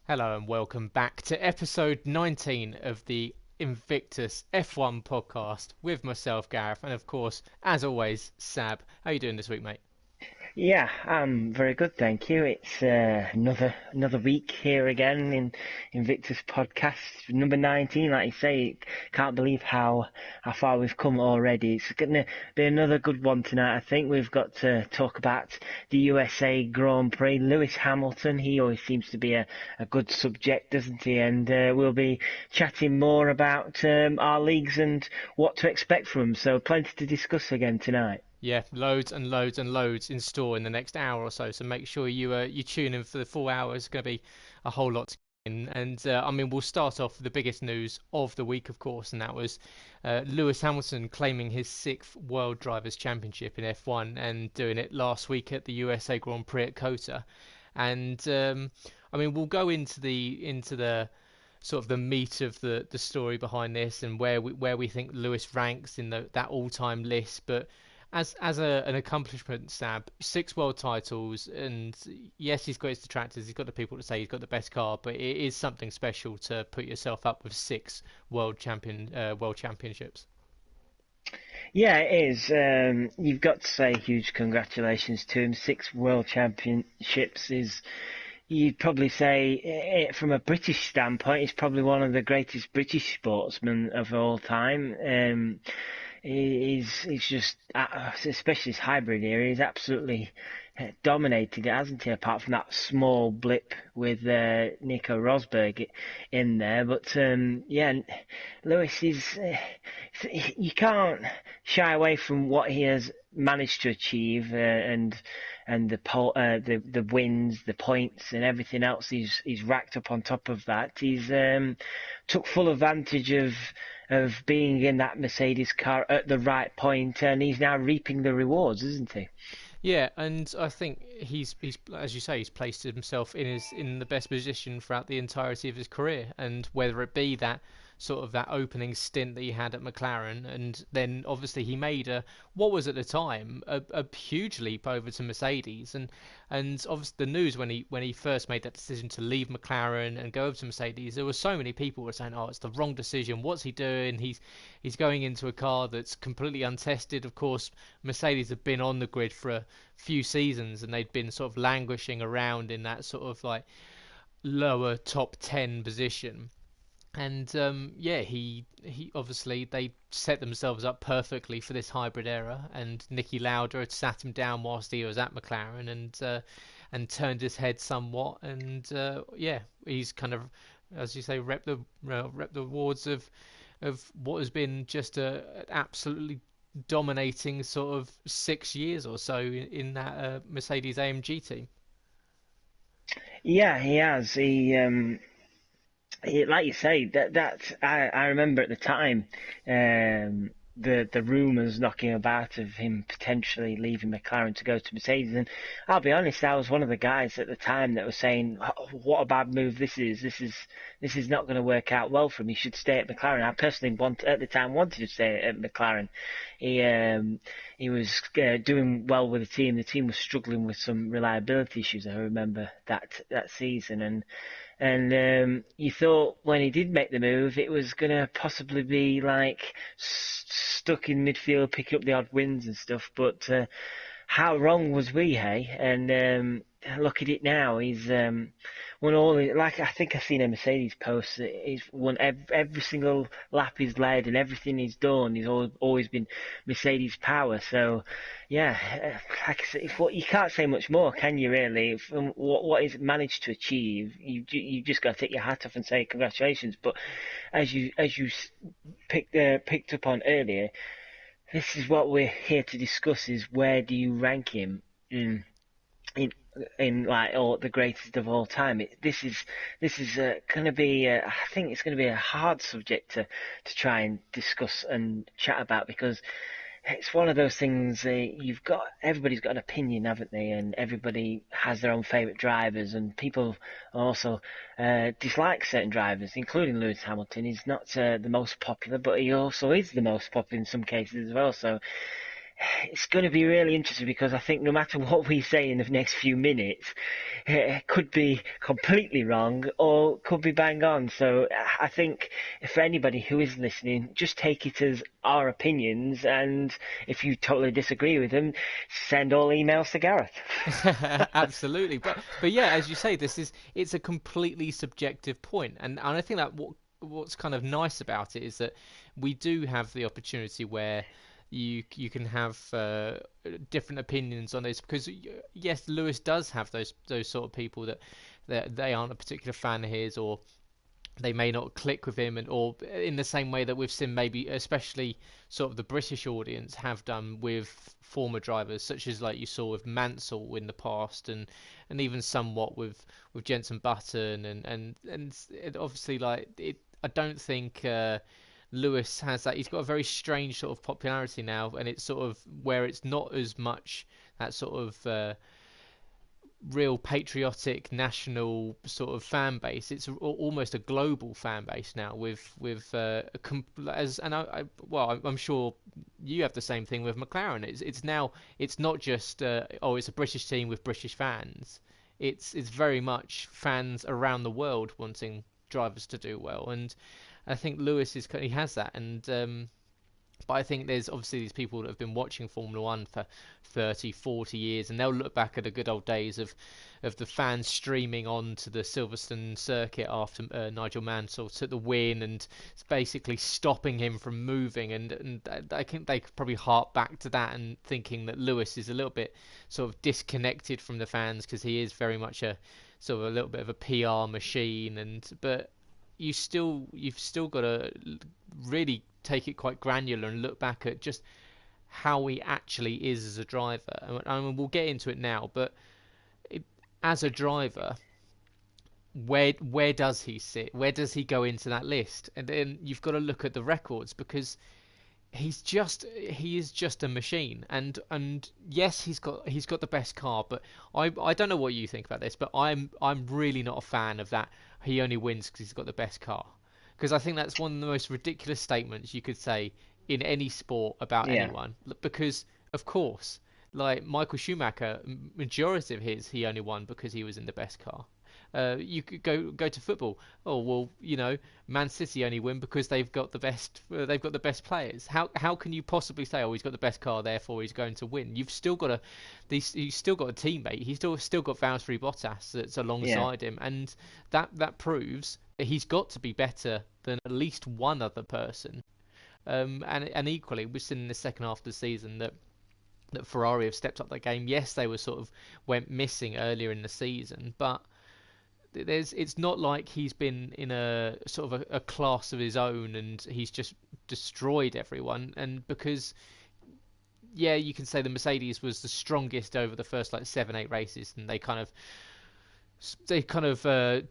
Hello and welcome back to episode 19 of the Invictus F1 Podcast with myself, Gareth, and of course, as always, Sab. How you doing this week, mate? Yeah, I'm very good, thank you. It's another week here again in Invictus Podcast, number 19. Like you say, can't believe how far we've come already. It's going to be another good one tonight. I think we've got to talk about the USA Grand Prix. Lewis Hamilton, he always seems to be a good subject, doesn't he? And we'll be chatting more about our leagues and what to expect from them. So plenty to discuss again tonight. Yeah, loads and loads and loads in store in the next hour or so. So make sure you tune in for the full hour. It's going to be a whole lot to get in. And we'll start off with the biggest news of the week, of course, and that was Lewis Hamilton claiming his sixth World Drivers' Championship in F1 and doing it last week at the USA Grand Prix at Kota. And we'll go into the sort of the meat of the story behind this and where we think Lewis ranks in that all-time list, but an accomplishment, Sab, six world titles, and yes, he's got his detractors, he's got the people to say he's got the best car, but it is something special to put yourself up with six world championships. Yeah, it is. You've got to say huge congratulations to him. Six world championships is, you'd probably say, from a British standpoint, he's probably one of the greatest British sportsmen of all time. He's just, especially his hybrid era, he's absolutely dominated it, hasn't he? Apart from that small blip with Nico Rosberg in there, but Lewis is. You can't shy away from what he has managed to achieve, and the wins, the points, and everything else he's racked up on top of that. He's took full advantage of being in that Mercedes car at the right point, and he's now reaping the rewards, isn't he? Yeah, and I think he's as you say, he's placed himself in the best position throughout the entirety of his career, and whether it be that opening stint that he had at McLaren, and then obviously he made what was at the time a huge leap over to Mercedes, and obviously the news when he first made that decision to leave McLaren and go over to Mercedes, there were so many people who were saying, oh, it's the wrong decision, what's he doing, he's going into a car that's completely untested. Of course, Mercedes have been on the grid for a few seasons, and they'd been sort of languishing around in that sort of like lower top 10 position. And he obviously they set themselves up perfectly for this hybrid era. And Niki Lauda had sat him down whilst he was at McLaren and turned his head somewhat. And he's kind of, as you say, rep the awards of what has been just a absolutely dominating sort of 6 years or so in that Mercedes AMG team. Yeah, he has. Like you say, I remember at the time, the rumours knocking about of him potentially leaving McLaren to go to Mercedes, and I'll be honest, I was one of the guys at the time that was saying, "Oh, what a bad move this is. This is not going to work out well for him. He should stay at McLaren." I personally at the time wanted to stay at McLaren. He was doing well with the team. The team was struggling with some reliability issues. I remember that season, and you thought when he did make the move, it was going to possibly be like stuck in midfield, picking up the odd wins and stuff. But how wrong was we, hey? And look at it now. He's won all. Like I think I've seen a Mercedes post. He's won every single lap he's led, and everything he's done. He's always been Mercedes power. So yeah, like I say, you can't say much more, can you? Really, from what he's managed to achieve, you just got to take your hat off and say congratulations. But as you picked up on earlier, this is what we're here to discuss: is where do you rank him in in like all the greatest of all time? This is going to be I think it's going to be a hard subject to try and discuss and chat about, because it's one of those things. Everybody's got an opinion, haven't they? And everybody has their own favourite drivers, and people also dislike certain drivers, including Lewis Hamilton. He's not the most popular, but he also is the most popular in some cases as well. So it's going to be really interesting because I think no matter what we say in the next few minutes, it could be completely wrong or could be bang on. So I think for anybody who is listening, just take it as our opinions, and if you totally disagree with them, send all emails to Gareth. Absolutely, but yeah, as you say, it's a completely subjective point, and I think that what's kind of nice about it is that we do have the opportunity where you can have different opinions on this, because yes, Lewis does have those sort of people that they aren't a particular fan of his, or they may not click with him, and or in the same way that we've seen maybe especially sort of the British audience have done with former drivers, such as like you saw with Mansell in the past, and even somewhat with Jenson Button, and it obviously like it. I don't think Lewis has that. He's got a very strange sort of popularity now, and it's sort of where it's not as much that sort of real patriotic national sort of fan base. It's almost a global fan base now I'm sure you have the same thing with McLaren. It's not just it's a British team with British fans. It's very much fans around the world wanting drivers to do well, and I think Lewis he has that, and but I think there's obviously these people that have been watching Formula One for 30, 40 years, and they'll look back at the good old days of the fans streaming on to the Silverstone circuit after Nigel Mansell took the win, and basically stopping him from moving. And I think they could probably hark back to that and thinking that Lewis is a little bit sort of disconnected from the fans, because he is very much a sort of a little bit of a PR machine. But you've still got to really take it quite granular and look back at just how he actually is as a driver. I mean, we'll get into it now, but as a driver, where does he sit? Where does he go into that list? And then you've got to look at the records, because he is just a machine. And yes, he's got the best car, but I don't know what you think about this, but I'm really not a fan of that. He only wins because he's got the best car. Because I think that's one of the most ridiculous statements you could say in any sport about anyone. Because, of course, like Michael Schumacher, majority of he only won because he was in the best car. You could go to football. Oh well, Man City only win because they've got the best players. How can you possibly say, oh, he's got the best car, therefore he's going to win? You've still got a teammate. He's still got Valtteri Bottas that's alongside him, and that proves that he's got to be better than at least one other person. And equally, we've seen in the second half of the season that Ferrari have stepped up their game. Yes, they went missing earlier in the season, but it's not like he's been in a sort of a class of his own and he's just destroyed everyone. And because you can say the Mercedes was the strongest over the first 7-8 races, and they kind of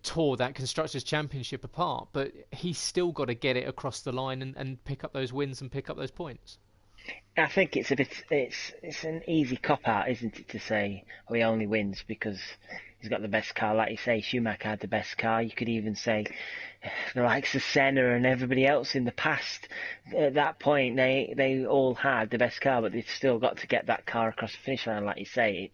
tore that constructors championship apart, but he's still got to get it across the line and pick up those wins and pick up those points. I think it's an easy cop out, isn't it, to say he only wins because he's got the best car. Like you say, Schumacher had the best car. You could even say the likes of Senna and everybody else in the past. At that point, they all had the best car, but they've still got to get that car across the finish line. Like you say,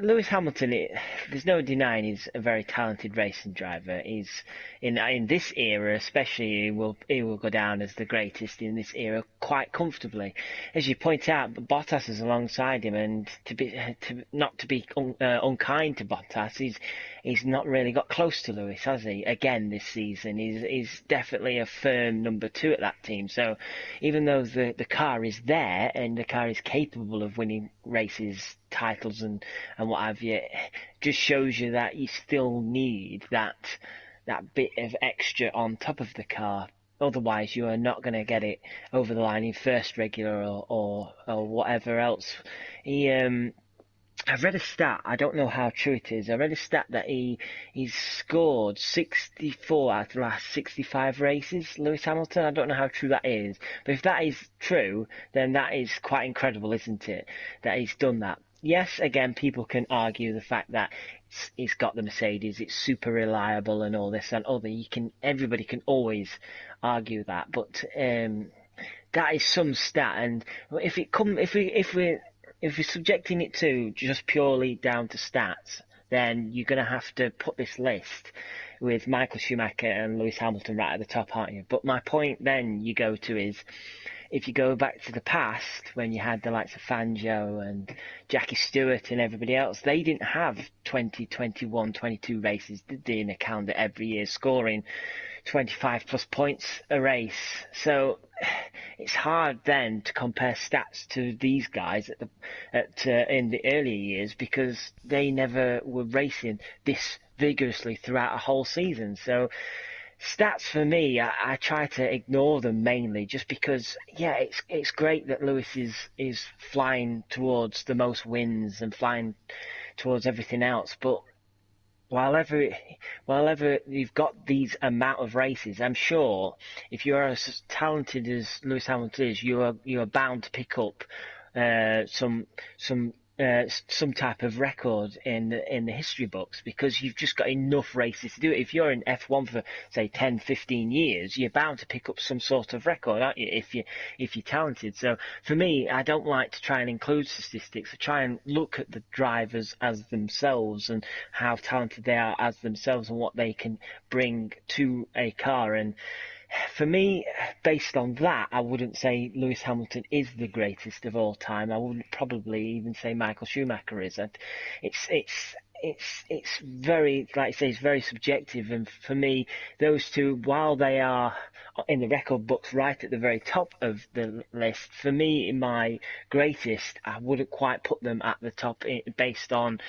Lewis Hamilton, there's no denying he's a very talented racing driver. He's in this era, especially, he will go down as the greatest in this era quite comfortably. As you point out, Bottas is alongside him, and not to be unkind to Bottas, he's not really got close to Lewis, has he? Again this season, he's definitely a firm number 2 at that team. So even though the car is there and the car is capable of winning races, titles and what have you, just shows you that you still need that bit of extra on top of the car. Otherwise, you are not going to get it over the line in first regular or whatever else. I've read a stat, I don't know how true it is. I read a stat that he's scored 64 out of the last 65 races, Lewis Hamilton. I don't know how true that is. But if that is true, then that is quite incredible, isn't it? That he's done that. Yes, again, people can argue the fact that he's got the Mercedes, it's super reliable and all this and other. Everybody can always argue that. But that is some stat, and if we're subjecting it to just purely down to stats, then you're going to have to put this list with Michael Schumacher and Lewis Hamilton right at the top, aren't you? But my point then you go to is, if you go back to the past, when you had the likes of Fangio and Jackie Stewart and everybody else, they didn't have 20, 21, 22 races, did they, in a calendar every year, scoring 25 plus points a race. So it's hard then to compare stats to these guys in the earlier years, because they never were racing this vigorously throughout a whole season. So stats for me, I try to ignore them mainly, just because, yeah, it's great that Lewis is flying towards the most wins and flying towards everything else, but while ever you've got these amount of races, I'm sure if you are as talented as Lewis Hamilton is, you are bound to pick up some type of record in the history books, because you've just got enough races to do it. If you're in F1 for, say, 10, 15 years, you're bound to pick up some sort of record, aren't you, if you're talented. So for me, I don't like to try and include statistics. I try and look at the drivers as themselves and how talented they are as themselves and what they can bring to a car. And for me, based on that, I wouldn't say Lewis Hamilton is the greatest of all time. I wouldn't probably even say Michael Schumacher is. And it's very, like I say, it's very subjective. And for me, those two, while they are in the record books right at the very top of the list, for me, in my greatest, I wouldn't quite put them at the top based on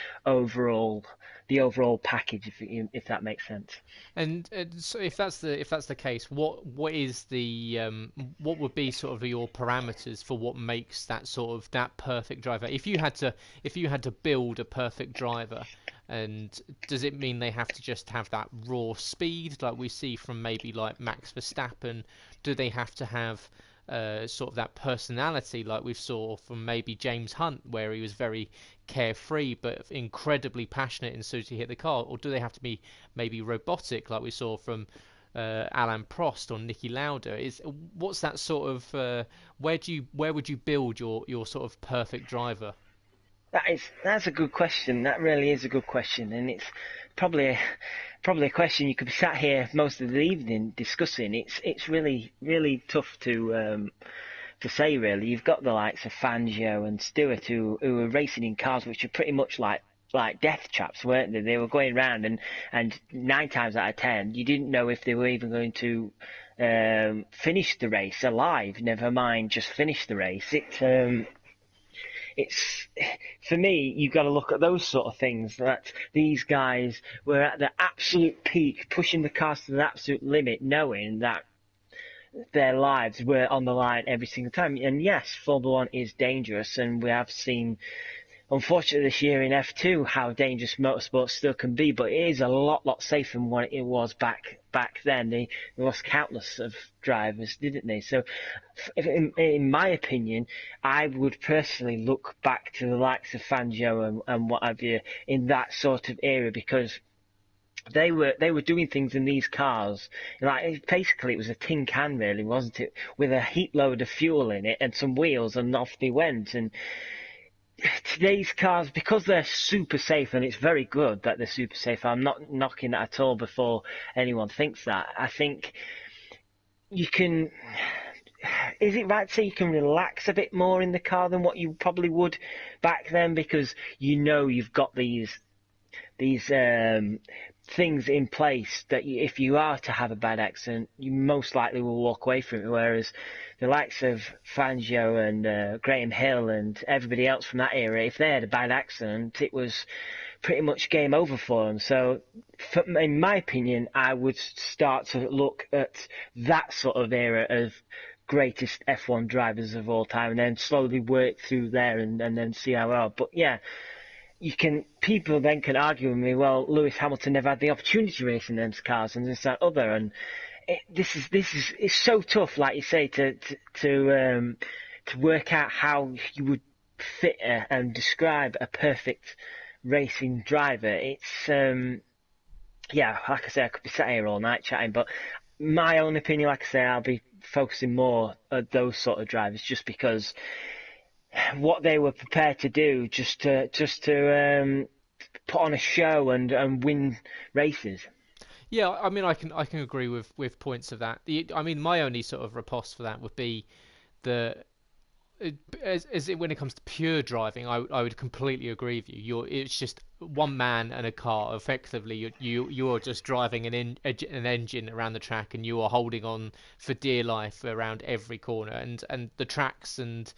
the overall package, if that makes sense. And so if that's the case, what is the what would be sort of your parameters for what makes that perfect driver? If you had to build a perfect driver, and does it mean they have to just have that raw speed like we see from maybe like Max Verstappen? Do they have to have sort of that personality like we saw from maybe James Hunt, where he was very carefree but incredibly passionate as soon as he hit the car? Or do they have to be maybe robotic like we saw from Alain Prost or Niki Lauda? What's that sort of where would you build your sort of perfect driver? That's a good question. That really is a good question, and it's probably a question you could be sat here most of the evening discussing. It's really tough to say, really. You've got the likes of Fangio and Stewart who are racing in cars which are pretty much like death traps, weren't they? They were going round, and 9 times out of 10 you didn't know if they were even going to finish the race alive, never mind just finish the race. It's, for me, you've got to look at those sort of things, that these guys were at the absolute peak, pushing the cars to the absolute limit, knowing that their lives were on the line every single time. And yes, Formula One is dangerous, and we have seen, unfortunately, this year in F2 how dangerous motorsport still can be, but it is a lot safer than what it was back then. They lost countless of drivers, didn't they? So, in my opinion, I would personally look back to the likes of Fangio and what have you in that sort of era, because they were doing things in these cars, like basically it was a tin can, really, wasn't it, with a heat load of fuel in it and some wheels, and off they went. And today's cars, because they're super safe, and it's very good that they're super safe, I'm not knocking that at all before anyone thinks that. I think you can, is it right to say you can relax a bit more in the car than what you probably would back then, because you've got these things in place that if you are to have a bad accident, you most likely will walk away from it, whereas the likes of Fangio and Graham Hill and everybody else from that era, if they had a bad accident, it was pretty much game over for them. So, in my opinion, I would start to look at that sort of era of greatest F1 drivers of all time, and then slowly work through there and then see how we are. But yeah, people then can argue with me, well, Lewis Hamilton never had the opportunity to race in those cars and this, that, other, and it's so tough, like you say, to work out how you would fit and describe a perfect racing driver. It's yeah, like I say, I could be sat here all night chatting, but my own opinion, like I say, I'll be focusing more at those sort of drivers, just because what they were prepared to do, just to put on a show and win races. Yeah, I mean, I can agree with points of that. I mean, my only sort of riposte for that would be the when it comes to pure driving, I would completely agree with you. It's just one man and a car. Effectively, you're just driving an engine around the track, and you are holding on for dear life around every corner. And the tracks and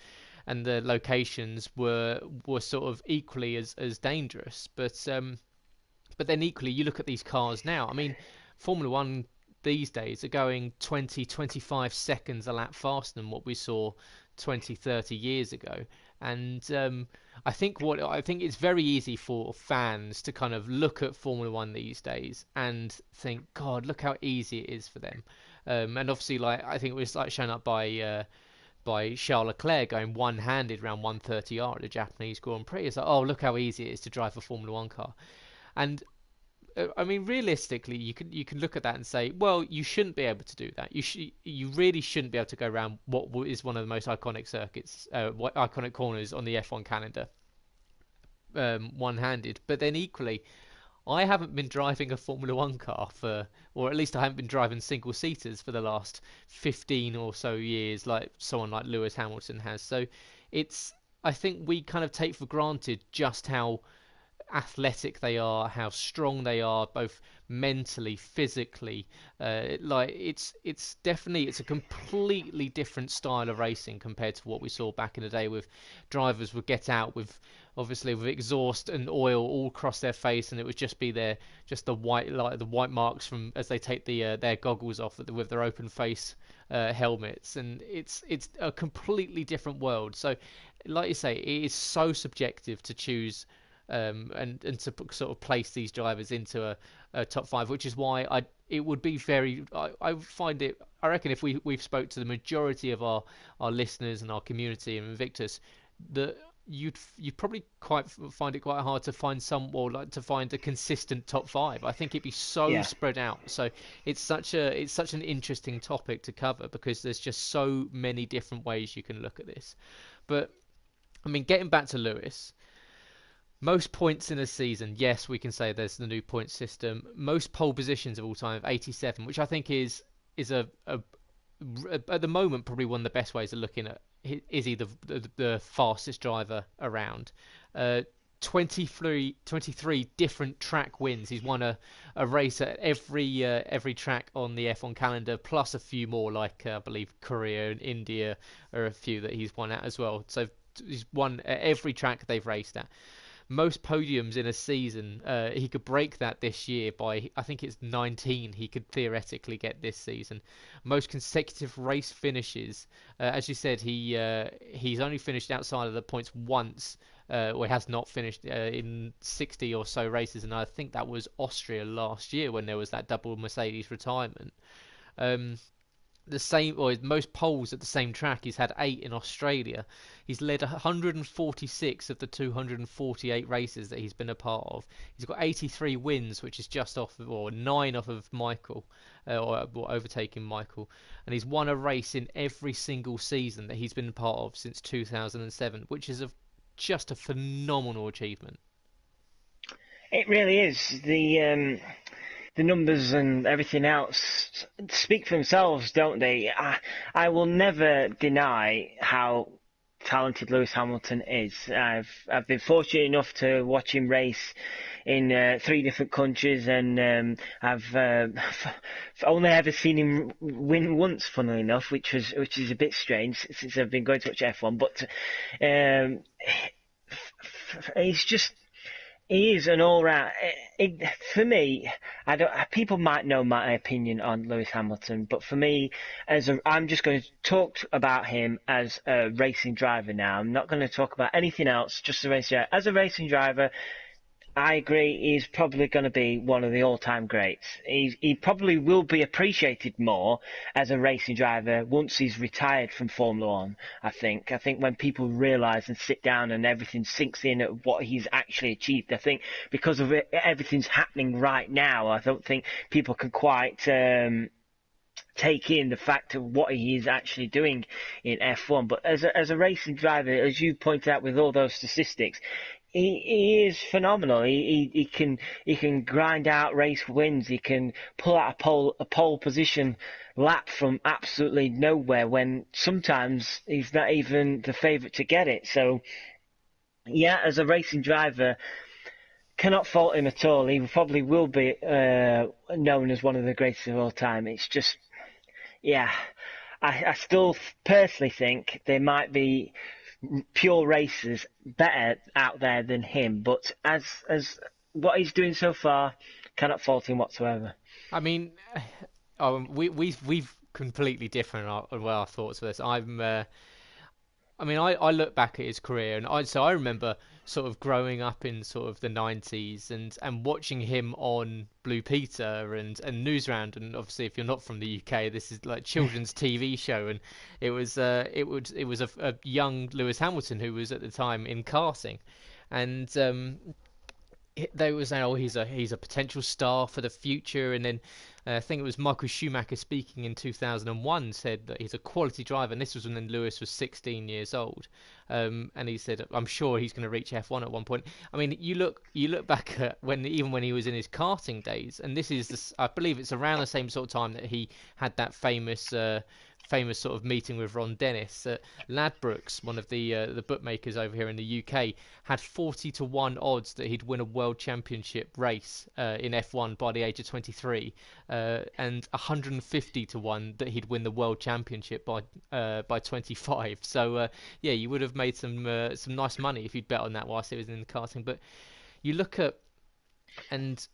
the locations were sort of equally as dangerous. But then equally, you look at these cars now. I mean, Formula One these days are going 20, 25 seconds a lap faster than what we saw 20, 30 years ago. And I think it's very easy for fans to kind of look at Formula One these days and think, God, look how easy it is for them. And obviously, like, I think it was like shown up by Charles Leclerc going one-handed around 130R at the Japanese Grand Prix. It's like, oh, look how easy it is to drive a Formula One car. And I mean, realistically, you can look at that and say, well, you shouldn't be able to do that. You really shouldn't be able to go around what is one of the most iconic circuits, iconic corners on the F1 calendar, one-handed. But then equally, I haven't been driving a Formula One car or at least I haven't been driving single seaters for the last 15 or so years, like someone like Lewis Hamilton has. So I think we kind of take for granted just how athletic they are, how strong they are, both mentally, physically. It's definitely a completely different style of racing compared to what we saw back in the day, with drivers would get out with exhaust and oil all across their face, and it would just be the white marks from as they take their goggles off with their open face helmets, and it's a completely different world. So, like you say, it is so subjective to choose and to sort of place these drivers into a top five, which is why it would be I find it. I reckon if we've spoke to the majority of our listeners and our community in Invictus, that you'd probably find it quite hard to find to find a consistent top five. I think it'd be so spread out. So it's such an interesting topic to cover, because there's just so many different ways you can look at this. But I mean, getting back to Lewis. Most points in a season, yes, we can say there's the new point system. Most pole positions of all time, 87, which I think is at the moment probably one of the best ways of looking at, is he the fastest driver around? 23 different track wins. He's won a race at every track on the F1 calendar, plus a few more, like I believe Korea and India are a few that he's won at as well. So he's won at every track they've raced at. Most podiums in a season, he could break that this year by, I think it's 19 he could theoretically get this season. Most consecutive race finishes, as you said, he's only finished outside of the points once, or he has not finished in 60 or so races, and I think that was Austria last year when there was that double Mercedes retirement. The same, or most poles at the same track. He's had 8 in Australia. He's led 146 of the 248 races that he's been a part of. He's got 83 wins, which is just off, or 9 off of Michael, or overtaking Michael. And he's won a race in every single season that he's been a part of since 2007, which is just a phenomenal achievement. It really is. The numbers and everything else speak for themselves, don't they? I will never deny how talented Lewis Hamilton is. I've been fortunate enough to watch him race in 3 different countries, and I've only ever seen him win once, funnily enough, which is a bit strange since I've been going to watch F1. But he is an all-round. For me, people might know my opinion on Lewis Hamilton, but for me, I'm just going to talk about him as a racing driver now. I'm not going to talk about anything else, just a racing driver. As a racing driver, I agree he's probably going to be one of the all-time greats. He probably will be appreciated more as a racing driver once he's retired from Formula One, I think. I think when people realise and sit down and everything sinks in at what he's actually achieved, I think because of everything's happening right now, I don't think people can quite take in the fact of what he is actually doing in F1. But as a racing driver, as you pointed out with all those statistics, he is phenomenal. He can grind out race wins. He can pull out a pole position lap from absolutely nowhere when sometimes he's not even the favourite to get it. So yeah, as a racing driver, cannot fault him at all. He probably will be known as one of the greatest of all time. It's just, yeah, I still personally think there might be pure racers better out there than him. But as what he's doing so far, cannot fault him whatsoever. I mean, we've completely different our thoughts of this. I look back at his career, and I remember sort of growing up in sort of the 90s and watching him on Blue Peter and Newsround, and obviously if you're not from the UK, this is like children's TV show, and it was a young Lewis Hamilton who was at the time in karting, and they were saying, oh, he's a potential star for the future, and then I think it was Michael Schumacher speaking in 2001 said that he's a quality driver, and this was when Lewis was 16 years old, and he said, I'm sure he's going to reach F1 at one point. I mean, you look back at when he was in his karting days, and I believe it's around the same sort of time that he had that famous sort of meeting with Ron Dennis. Ladbrokes, one of the bookmakers over here in the UK, had 40-1 odds that he'd win a world championship race in F1 by the age of 23, and 150-1 that he'd win the world championship by 25. So yeah, you would have made some nice money if you'd bet on that whilst he was in the karting. But you look at, and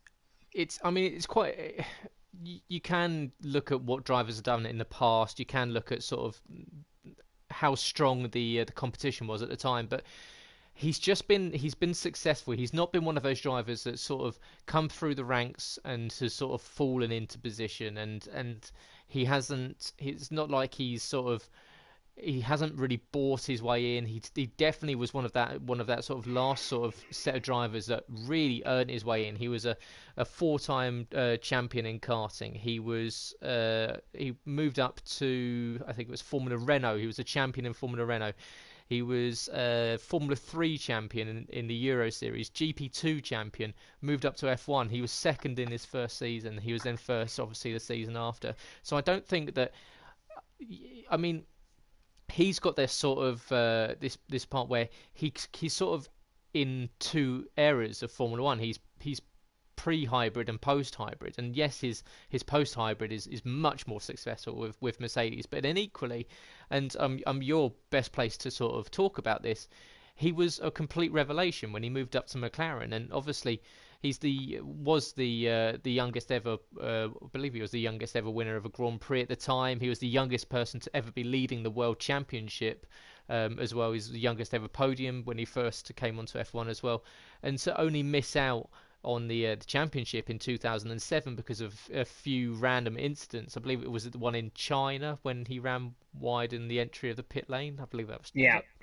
it's quite. You can look at what drivers have done in the past. You can look at sort of how strong the competition was at the time, but he's been successful. He's not been one of those drivers that sort of come through the ranks and has sort of fallen into position, and he hasn't. It's not like he hasn't really bought his way in. He definitely was one of that sort of last sort of set of drivers that really earned his way in. He was a 4-time champion in karting. He moved up to, I think it was Formula Renault. He was a champion in Formula Renault. He was Formula 3 champion in the Euro Series, GP2 champion, moved up to F1. He was second in his first season. He was then first, obviously, the season after. So I don't think that. I mean, he's got this sort of this part where he's sort of in two eras of Formula One. He's pre-hybrid and post-hybrid, and yes, his post-hybrid is much more successful with Mercedes. But then equally, and I'm your best place to sort of talk about this, he was a complete revelation when he moved up to McLaren, and obviously was the youngest ever. I believe he was the youngest ever winner of a Grand Prix at the time. He was the youngest person to ever be leading the World Championship, as well. He's the youngest ever podium when he first came onto F1 as well, and to only miss out on the championship in 2007 because of a few random incidents. I believe it was the one in China when he ran wide in the entry of the pit lane. I believe that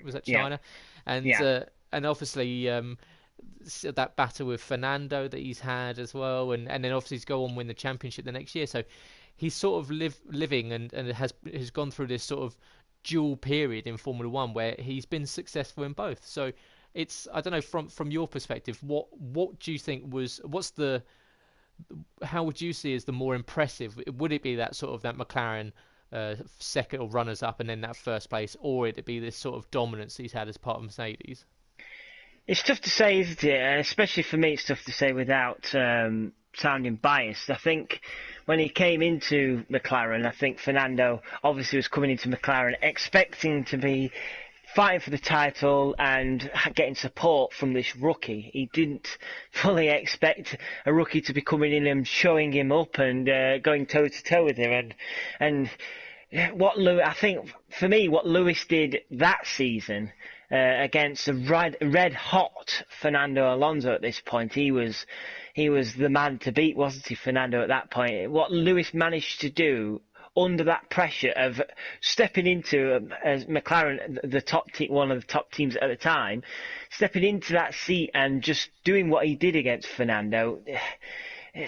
was that China, and obviously. That battle with Fernando that he's had as well, and then obviously he's go on win the championship the next year. So he's sort of living and has gone through this sort of dual period in Formula One where he's been successful in both. So it's, I don't know, from your perspective, what do you think how would you see as the more impressive? Would it be that sort of that McLaren second or runners up and then that first place, or would it be this sort of dominance he's had as part of Mercedes? It's tough to say, isn't it? And especially for me, it's tough to say without sounding biased. I think when he came into McLaren, I think Fernando obviously was coming into McLaren expecting to be fighting for the title and getting support from this rookie. He didn't fully expect a rookie to be coming in and showing him up and going toe to toe with him. And what I think for me, what Lewis did that season. Against a red hot Fernando Alonso at this point, he was the man to beat, wasn't he, Fernando, at that point? What Lewis managed to do under that pressure of stepping into as McLaren, the top one of the top teams at the time, stepping into that seat and just doing what he did against Fernando.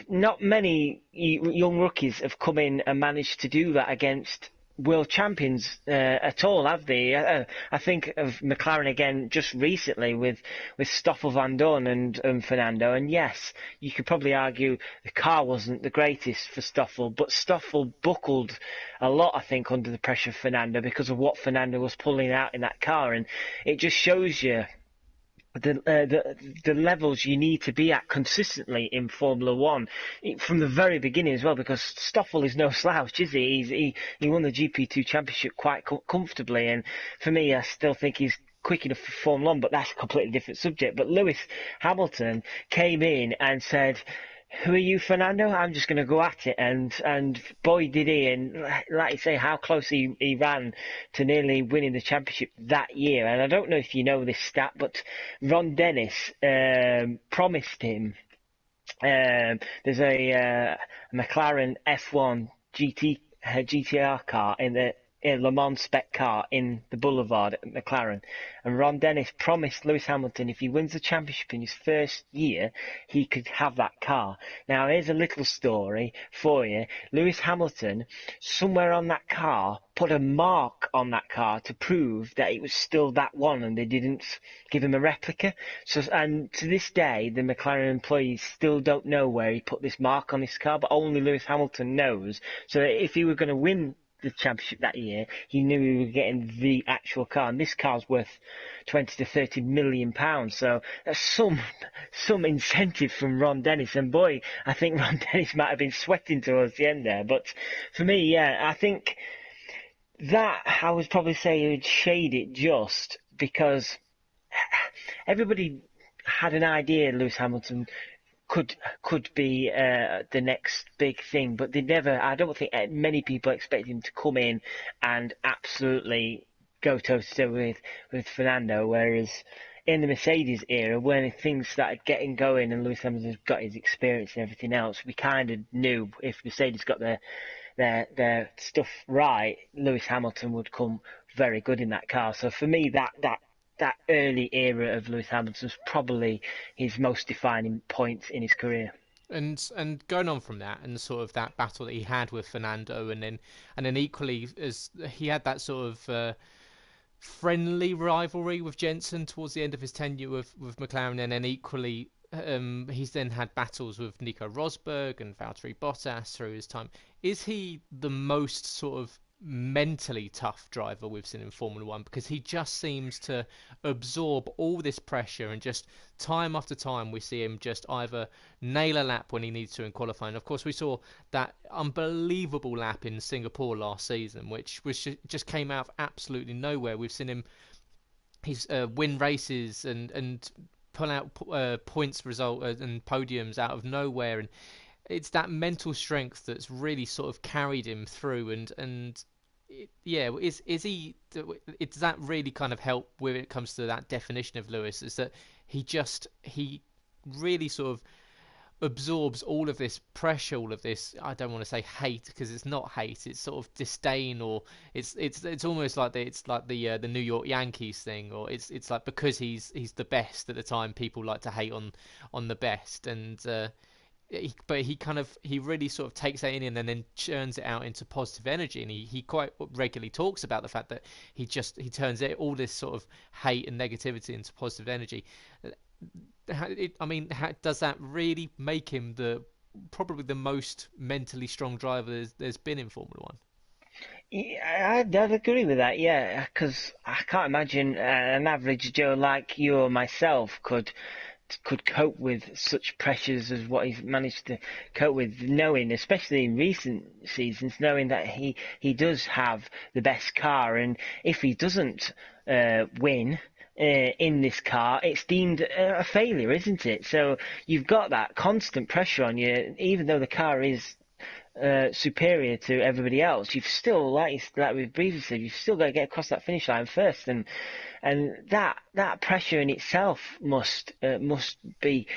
not many young rookies have come in and managed to do that against world champions at all, have they? I think of McLaren again just recently with Stoffel Van Dorn and Fernando, and yes, you could probably argue the car wasn't the greatest for Stoffel, but Stoffel buckled a lot, I think, under the pressure of Fernando because of what Fernando was pulling out in that car, and it just shows you the levels you need to be at consistently in Formula One from the very beginning as well, because Stoffel is no slouch, is he? He won the GP2 championship quite comfortably, and for me, I still think he's quick enough for Formula One, but that's a completely different subject. But Lewis Hamilton came in and said, "Who are you, Fernando? I'm just going to go at it," and boy did he, and like you say, how close he ran to nearly winning the championship that year. And I don't know if you know this stat, but Ron Dennis promised him, there's a McLaren F1 GTR car in the Le Mans spec car in the Boulevard at McLaren, and Ron Dennis promised Lewis Hamilton if he wins the championship in his first year, he could have that car. Now here's a little story for you. Lewis Hamilton, somewhere on that car, put a mark on that car to prove that it was still that one, and they didn't give him a replica. So, and to this day, the McLaren employees still don't know where he put this mark on his car, but only Lewis Hamilton knows. So if he were going to win the championship that year, he knew he was getting the actual car, and this car's worth 20 to 30 million pounds. So that's some incentive from Ron Dennis, and boy, I think Ron Dennis might have been sweating towards the end there. But for me, yeah, I think that I would probably say he would shade it just because everybody had an idea Lewis Hamilton could be the next big thing, but they never. I don't think many people expect him to come in and absolutely go toe to toe with Fernando. Whereas in the Mercedes era, when things started getting going and Lewis Hamilton got his experience and everything else, we kind of knew if Mercedes got their stuff right, Lewis Hamilton would come very good in that car. So for me, that early era of Lewis Hamilton was probably his most defining point in his career. And going on from that, and sort of that battle that he had with Fernando, and then equally as he had that sort of friendly rivalry with Jensen towards the end of his tenure with McLaren, and then equally he's then had battles with Nico Rosberg and Valtteri Bottas through his time. Is he the most sort of mentally tough driver we've seen in Formula One? Because he just seems to absorb all this pressure, and just time after time we see him just either nail a lap when he needs to in qualifying. Of course, we saw that unbelievable lap in Singapore last season, which just came out of absolutely nowhere. We've seen him win races and pull out points result and podiums out of nowhere, and it's that mental strength that's really sort of carried him through, and is he? Does that really kind of help when it comes to that definition of Lewis? Is that he really sort of absorbs all of this pressure, all of this, I don't want to say hate, because it's not hate, it's sort of disdain, or it's almost like the New York Yankees thing, or it's like because he's the best at the time, people like to hate on the best, and but he really sort of takes that in and then churns it out into positive energy, and he quite regularly talks about the fact that he turns all this sort of hate and negativity into positive energy. Does that really make him probably the most mentally strong driver there's been in Formula One? Yeah, I'd agree with that, yeah, because I can't imagine an average Joe like you or myself could cope with such pressures as what he's managed to cope with, knowing, especially in recent seasons, knowing that he does have the best car, and if he doesn't win in this car, it's deemed a failure, isn't it? So you've got that constant pressure on you, even though the car is superior to everybody else. You've still, like we've briefly said, you've still got to get across that finish line first, and that pressure in itself must be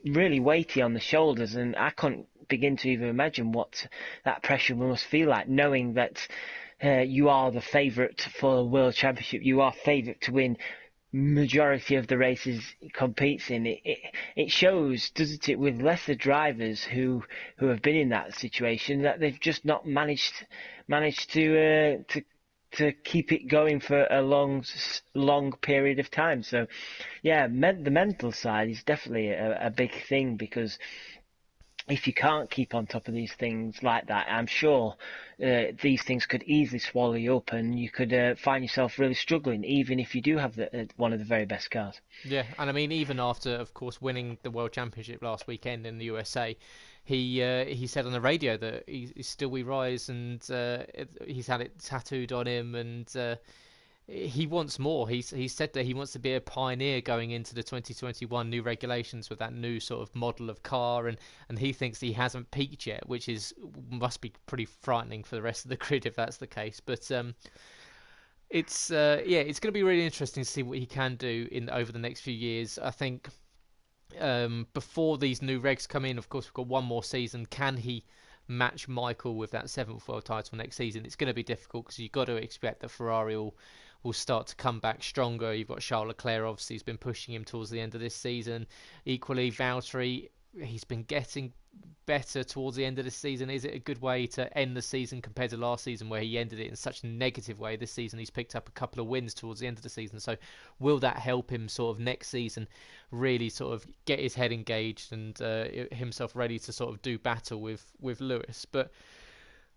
really weighty on the shoulders, and I couldn't begin to even imagine what that pressure must feel like, knowing that you are the favourite for a world championship, you are favourite to win majority of the races he competes in, it shows, doesn't it, with lesser drivers who have been in that situation, that they've just not managed to keep it going for a long period of time. So, yeah, the mental side is definitely a big thing, because if you can't keep on top of these things like that, I'm sure these things could easily swallow you up, and you could find yourself really struggling, even if you do have one of the very best cars. Yeah, and I mean, even after, of course, winning the World Championship last weekend in the USA, he said on the radio that he still we rise, and he's had it tattooed on him, and he wants more. He said that he wants to be a pioneer going into the 2021 new regulations with that new sort of model of car, and he thinks he hasn't peaked yet, which must be pretty frightening for the rest of the grid if that's the case. But it's it's going to be really interesting to see what he can do over the next few years. I think before these new regs come in, of course, we've got one more season. Can he match Michael with that 7th world title next season? It's going to be difficult, because you've got to expect that Ferrari will start to come back stronger. You've got Charles Leclerc, obviously, he's been pushing him towards the end of this season. Equally, Valtteri, he's been getting better towards the end of the season. Is it a good way to end the season compared to last season, where he ended it in such a negative way? This season he's picked up a couple of wins towards the end of the season, so will that help him sort of next season really sort of get his head engaged and himself ready to sort of do battle with Lewis? But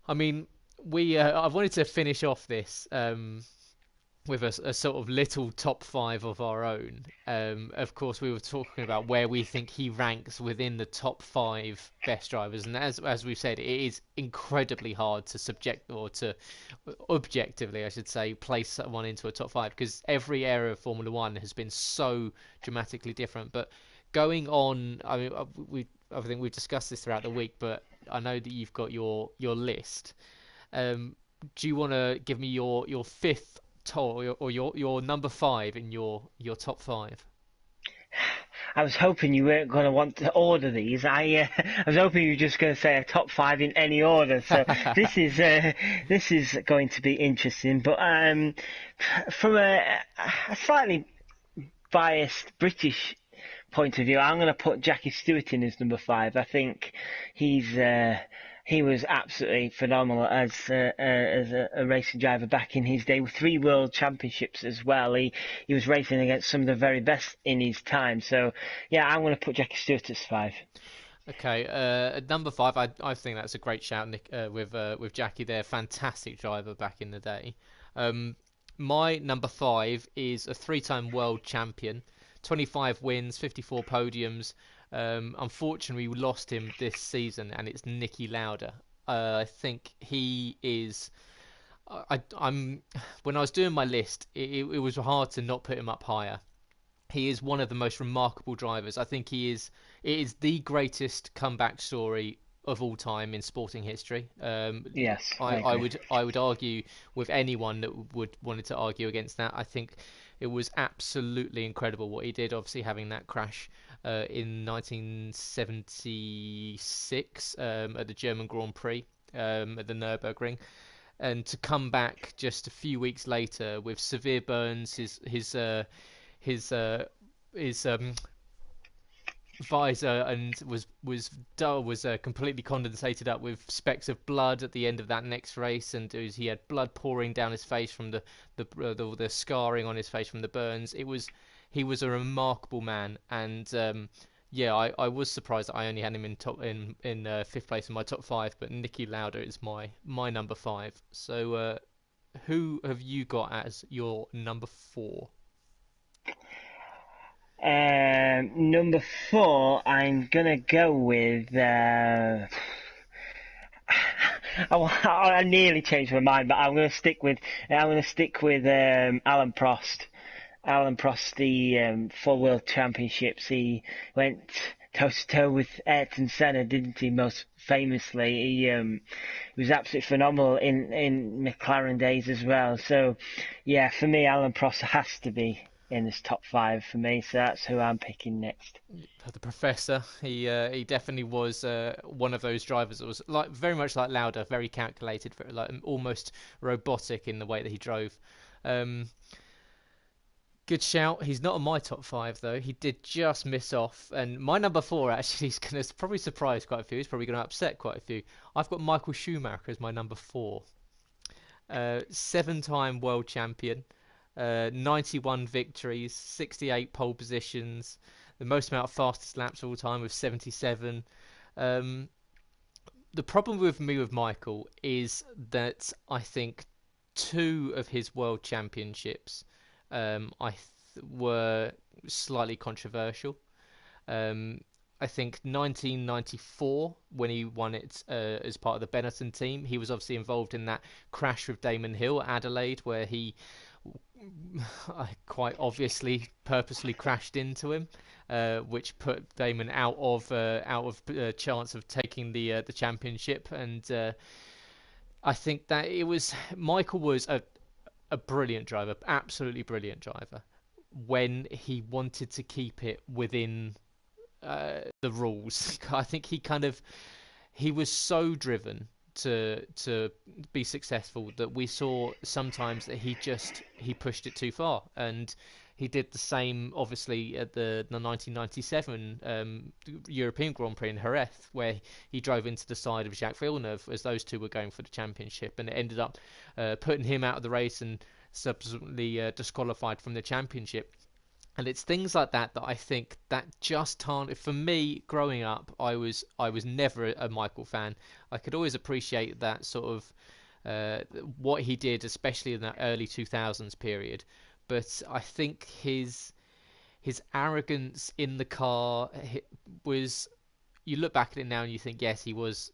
I mean, I wanted to finish off this with a sort of little top 5 of our own. Of course, we were talking about where we think he ranks within the top 5 best drivers, and as we've said, it is incredibly hard to objectively, I should say, place someone into a top 5, because every area of Formula One has been so dramatically different. But going on, I mean, I think we've discussed this throughout the week, but I know that you've got your list. Do you want to give me your 5th or your number 5 in your top 5? I was hoping you weren't going to want to order these. I was hoping you were just going to say a top 5 in any order. So this is going to be interesting. But from a slightly biased British point of view, I'm going to put Jackie Stewart in as number 5. I think he was absolutely phenomenal as a racing driver back in his day, with 3 world championships as well. He was racing against some of the very best in his time. So yeah, I'm going to put Jackie Stewart as 5. Okay, at number 5, I think that's a great shout, Nick, with Jackie there. Fantastic driver back in the day. My number 5 is a 3-time world champion, 25 wins, 54 podiums. Unfortunately, we lost him this season, and it's Niki Lauda. I think he is. When I was doing my list, it was hard to not put him up higher. He is one of the most remarkable drivers. I think it is the greatest comeback story of all time in sporting history. Yes, I would argue with anyone that would wanted to argue against that. I think it was absolutely incredible what he did. Obviously, having that crash in 1976 at the German Grand Prix at the Nürburgring, and to come back just a few weeks later with severe burns, his visor and was completely condensated up with specks of blood at the end of that next race, and he had blood pouring down his face from the scarring on his face from the burns. He was a remarkable man, and I was surprised that I only had him in 5th place in my top 5, but Niki Lauda is my number 5. So who have you got as your number 4? Number 4, I'm gonna go with. I nearly changed my mind, but I'm gonna stick with Alan Prost. Alan Prost, the 4 World Championships. He went toe to toe with Ayrton Senna, didn't he? Most famously, he was absolutely phenomenal in McLaren days as well. So, yeah, for me, Alan Prost has to be in this top 5 for me, so that's who I'm picking next. The Professor, he definitely was one of those drivers that was very much like Lauda, very calculated, almost robotic in the way that he drove. Good shout. He's not on my top five though. He did just miss off, and my number four actually is going to probably surprise quite a few. He's probably going to upset quite a few. I've got Michael Schumacher as my number four. Seven-time world champion, 91 victories, 68 pole positions, the most amount of fastest laps of all time with 77. The problem with me with Michael is that I think two of his world championships were slightly controversial. I think 1994, when he won it as part of the Benetton team, he was obviously involved in that crash with Damon Hill at Adelaide, where he quite obviously purposely crashed into him, which put Damon out of chance of taking the championship. And I think that Michael was a brilliant driver, absolutely brilliant driver, when he wanted to keep it within the rules. I think he was so driven to be successful that we saw sometimes that he pushed it too far, and he did the same obviously at the 1997 European Grand Prix in Jerez, where he drove into the side of Jacques Villeneuve as those two were going for the championship, and it ended up putting him out of the race and subsequently disqualified from the championship. And it's things like that I think that just tarnished. For me, growing up, I was never a Michael fan. I could always appreciate that sort of what he did, especially in that early 2000s period. But I think his arrogance in the car was. You look back at it now and you think, yes, he was.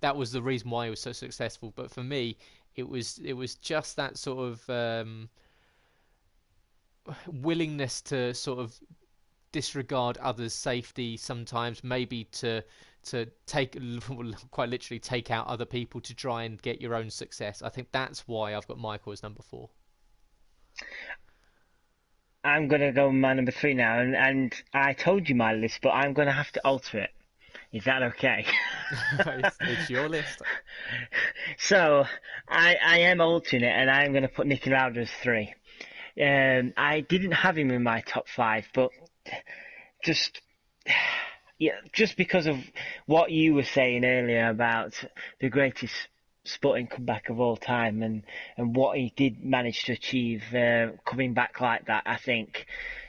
That was the reason why he was so successful. But for me, it was just that sort of willingness to sort of disregard others' safety sometimes, maybe to take quite literally take out other people to try and get your own success. I think that's why I've got Michael as number four. I'm going to go with my number three now, and I told you my list, but I'm going to have to alter it. Is that okay? It's your list. So, I am altering it, and I'm going to put Niki Lauda as three. I didn't have him in my top five, but just because of what you were saying earlier about the greatest sporting comeback of all time and what he did manage to achieve coming back like that, I think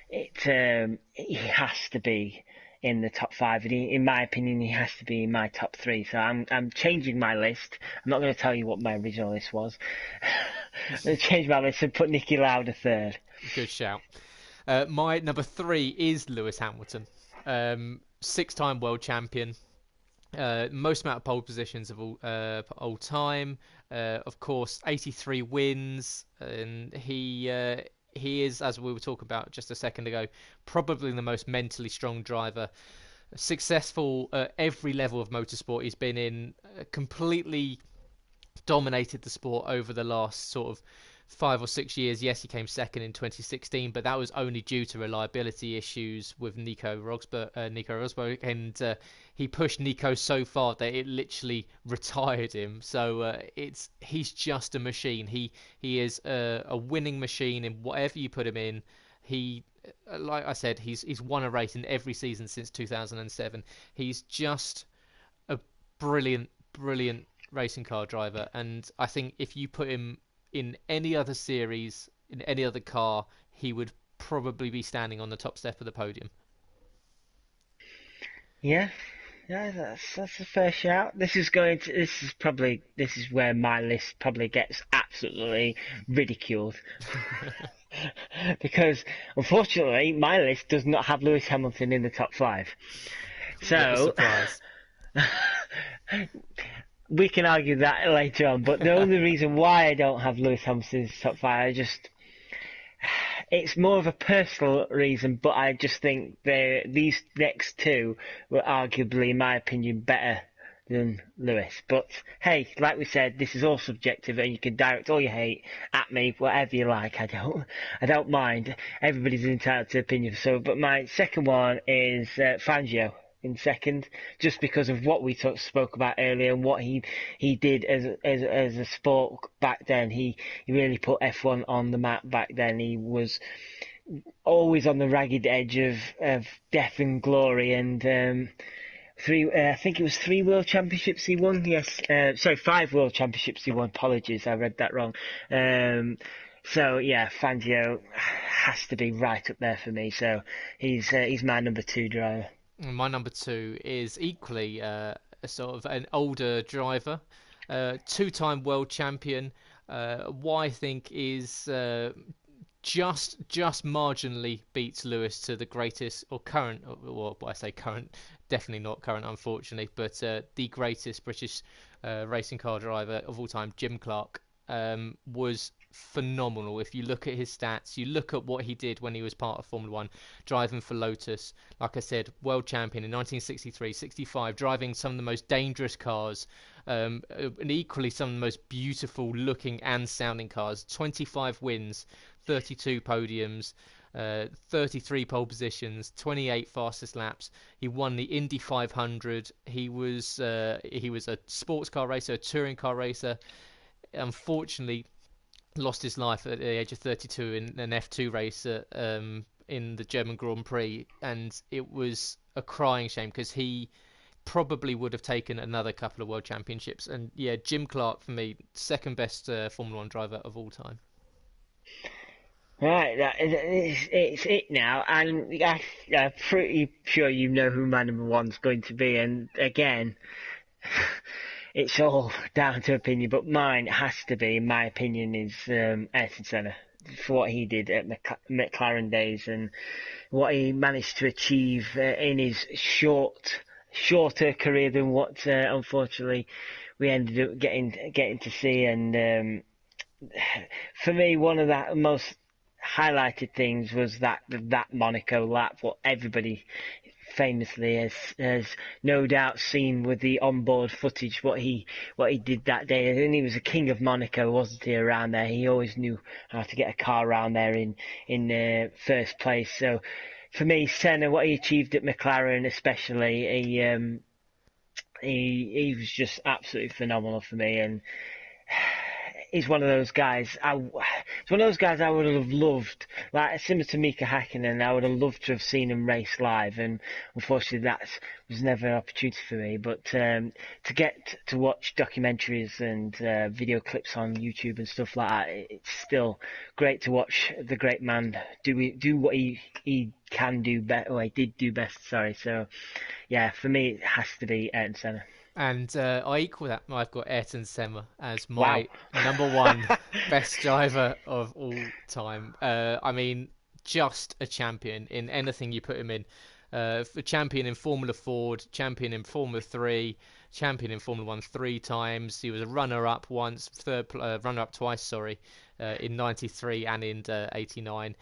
he has to be in the top five, and in my opinion, he has to be in my top three. So I'm changing my list. I'm not going to tell you what my original list was. I'm going to change my list and put Niki Lauda third. Good shout. My number three is Lewis Hamilton, 6-time world champion, most amount of pole positions of all time. Of course, 83 wins, and he is, as we were talking about just a second ago, probably the most mentally strong driver. Successful at every level of motorsport he's been in, completely dominated the sport over the last sort of 5 or 6 years. Yes, he came second in 2016, but that was only due to reliability issues with Nico Rosberg, and he pushed Nico so far that it literally retired him. So he's just a machine. He is a winning machine in whatever you put him in. He, like I said, he's won a race in every season since 2007. He's just a brilliant racing car driver, and I think if you put him in any other series, in any other car, he would probably be standing on the top step of the podium. Yeah, that's a fair shout. This is where my list probably gets absolutely ridiculed. Because unfortunately my list does not have Lewis Hamilton in the top five. So we can argue that later on, but the only reason why I don't have Lewis Hamilton in the top five, it's more of a personal reason, but I just think these next two were arguably, in my opinion, better than Lewis. But hey, like we said, this is all subjective, and you can direct all your hate at me, whatever you like. I don't mind. Everybody's entitled to opinion. So, but my second one is Fangio in second, just because of what we spoke about earlier and what he did as a sport back then. He really put F1 on the map back then. He was always on the ragged edge of death and glory, and I think it was 3 World Championships he won. Yes, sorry, 5 World Championships he won. Apologies, I read that wrong. So yeah, Fangio has to be right up there for me. So he's my number 2 driver. My number 2 is equally a sort of an older driver, two-time world champion. What I think is just marginally beats Lewis to the greatest or current, or I say current, definitely not current, unfortunately, but the greatest British racing car driver of all time, Jim Clark, was phenomenal. If you look at his stats, you look at what he did when he was part of Formula One, driving for Lotus, like I said, world champion in 1963, 65, driving some of the most dangerous cars, and equally some of the most beautiful looking and sounding cars. 25 wins, 32 podiums, 33 pole positions, 28 fastest laps. He won the Indy 500. He was a sports car racer, a touring car racer. Unfortunately, lost his life at the age of 32 in an F2 race in the German Grand Prix, and it was a crying shame because he probably would have taken another couple of world championships. And yeah, Jim Clark for me, second best Formula One driver of all time. Right, it's it now, and I'm pretty sure you know who my number 1's going to be, and again, it's all down to opinion, but mine has to be, in my opinion, is Ayrton Senna, for what he did at McLaren days and what he managed to achieve in his shorter career than what unfortunately we ended up getting to see. And for me, one of the most highlighted things was that Monaco lap, what everybody famously has no doubt seen with the onboard footage, what he did that day. And he was a king of Monaco, wasn't he, around there? He always knew how to get a car around there in first place. So for me, Senna, what he achieved at McLaren especially, he was just absolutely phenomenal for me. And he's one of those guys. It's one of those guys I would have loved, like similar to Mika Hakkinen. I would have loved to have seen him race live, and unfortunately that was never an opportunity for me. But to get to watch documentaries and video clips on YouTube and stuff like that, it's still great to watch the great man do what he can do better. Or he did do best. Sorry. So yeah, for me it has to be Ayrton Senna. And I equal that. I've got Ayrton Senna as my number 1 best driver of all time. I mean, just a champion in anything you put him in. Champion in Formula Ford, champion in Formula 3, champion in Formula 1 3 times. He was a runner-up once, runner-up twice, sorry, in 93 and in 89.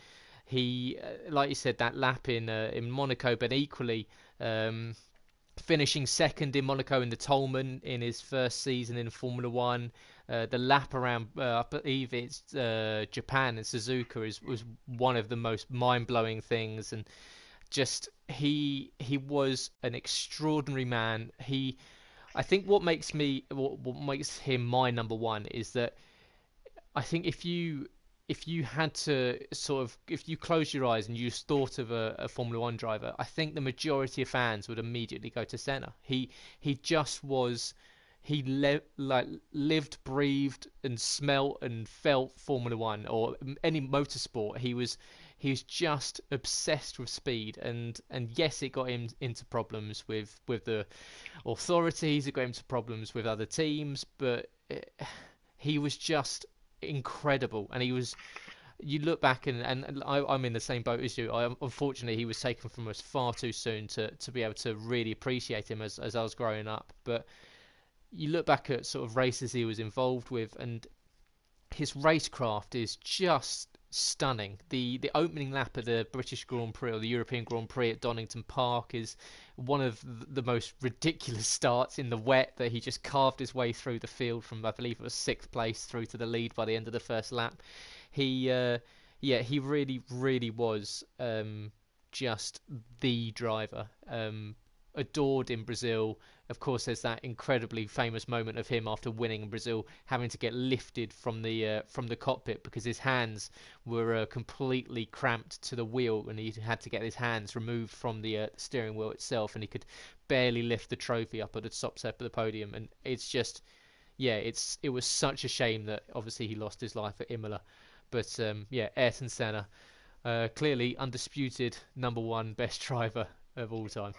He, like you said, that lap in Monaco, but equally finishing second in Monaco in the Tolman in his first season in Formula One. The lap around, I believe it's Japan and Suzuka was one of the most mind-blowing things. And just he was an extraordinary man. I think what makes him my number 1 is that I think if you had to if you close your eyes and you just thought of a Formula One driver, I think the majority of fans would immediately go to Senna. He just was, lived, breathed, and smelt and felt Formula One or any motorsport. He was just obsessed with speed, and yes, it got him into problems with the authorities. It got him into problems with other teams, but he was just incredible. And you look back and I'm in the same boat as you. Unfortunately, he was taken from us far too soon to be able to really appreciate him as I was growing up. But you look back at sort of races he was involved with, and his racecraft is just stunning. The opening lap of the British Grand Prix or the European Grand Prix at Donington Park is one of the most ridiculous starts in the wet, that he just carved his way through the field from, I believe it was 6th place, through to the lead by the end of the first lap. He really was just the driver. adored in Brazil. Of course, there's that incredibly famous moment of him after winning in Brazil, having to get lifted from the cockpit because his hands were completely cramped to the wheel, and he had to get his hands removed from the steering wheel itself, and he could barely lift the trophy up at the top step of the podium. And it's just, yeah, it was such a shame that obviously he lost his life at Imola. But yeah, Ayrton Senna, clearly undisputed number one best driver of all time.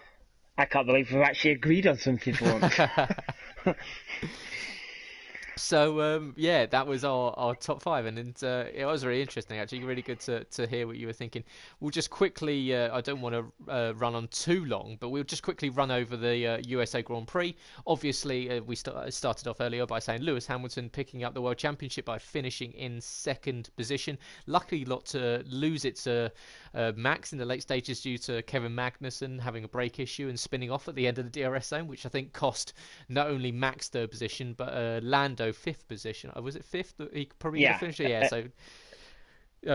I can't believe we've actually agreed on something for once. So yeah, that was our top five, and it was really interesting, actually, really good to hear what you were thinking. We'll just quickly, I don't want to run on too long, but we'll just quickly run over the USA Grand Prix. Obviously, we started off earlier by saying Lewis Hamilton picking up the World Championship by finishing in second position. Luckily not to lose it to Max in the late stages due to Kevin Magnussen having a brake issue and spinning off at the end of the DRS zone, which I think cost not only Max third position, but Lando fifth position. Was it fifth? He probably would have finished it. Yeah.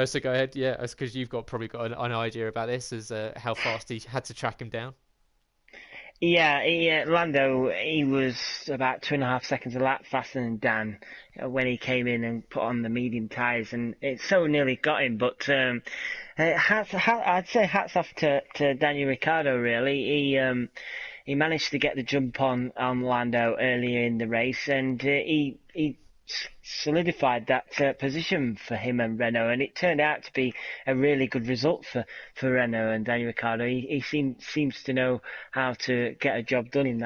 So go ahead. Yeah, that's because you've probably got an idea about this, as how fast he had to track him down. Yeah, Lando, he was about 2.5 seconds a lap faster than Dan when he came in and put on the medium tyres, and it so nearly got him. But I'd say hats off to Daniel Ricciardo, really. He managed to get the jump on Lando earlier in the race, and he solidified that position for him and Renault, and it turned out to be a really good result for Renault and Daniel Ricciardo. He seems to know how to get a job done in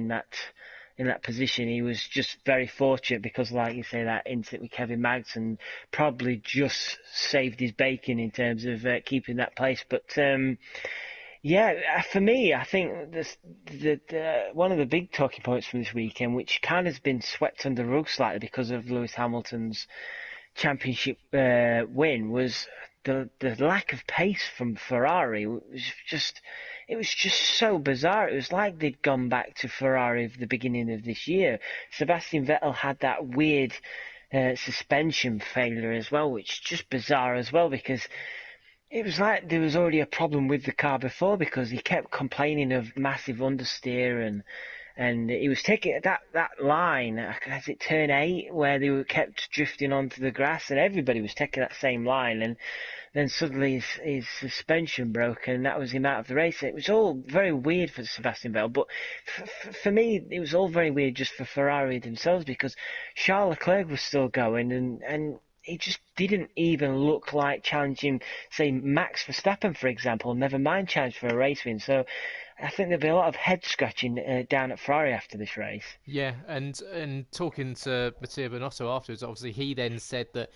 that position. He was just very fortunate because, like you say, that incident with Kevin Magnussen probably just saved his bacon in terms of keeping that place. But yeah, for me, I think one of the big talking points from this weekend, which kind of has been swept under the rug slightly because of Lewis Hamilton's championship win, was the lack of pace from Ferrari. It was just so bizarre. It was like they'd gone back to Ferrari of the beginning of this year. Sebastian Vettel had that weird suspension failure as well, which is just bizarre as well, because it was like there was already a problem with the car before, because he kept complaining of massive understeer, and he was taking that line as it turned 8 where they were kept drifting onto the grass, and everybody was taking that same line, and then suddenly his suspension broke, and that was him out of the race. It was all very weird for Sebastian Vettel, but for me it was all very weird just for Ferrari themselves, because Charles Leclerc was still going, and he just didn't even look like challenging, say, Max Verstappen, for example, never mind challenge for a race win. So I think there'll be a lot of head scratching down at Ferrari after this race. Yeah, and talking to Matteo Binotto afterwards, obviously he then said that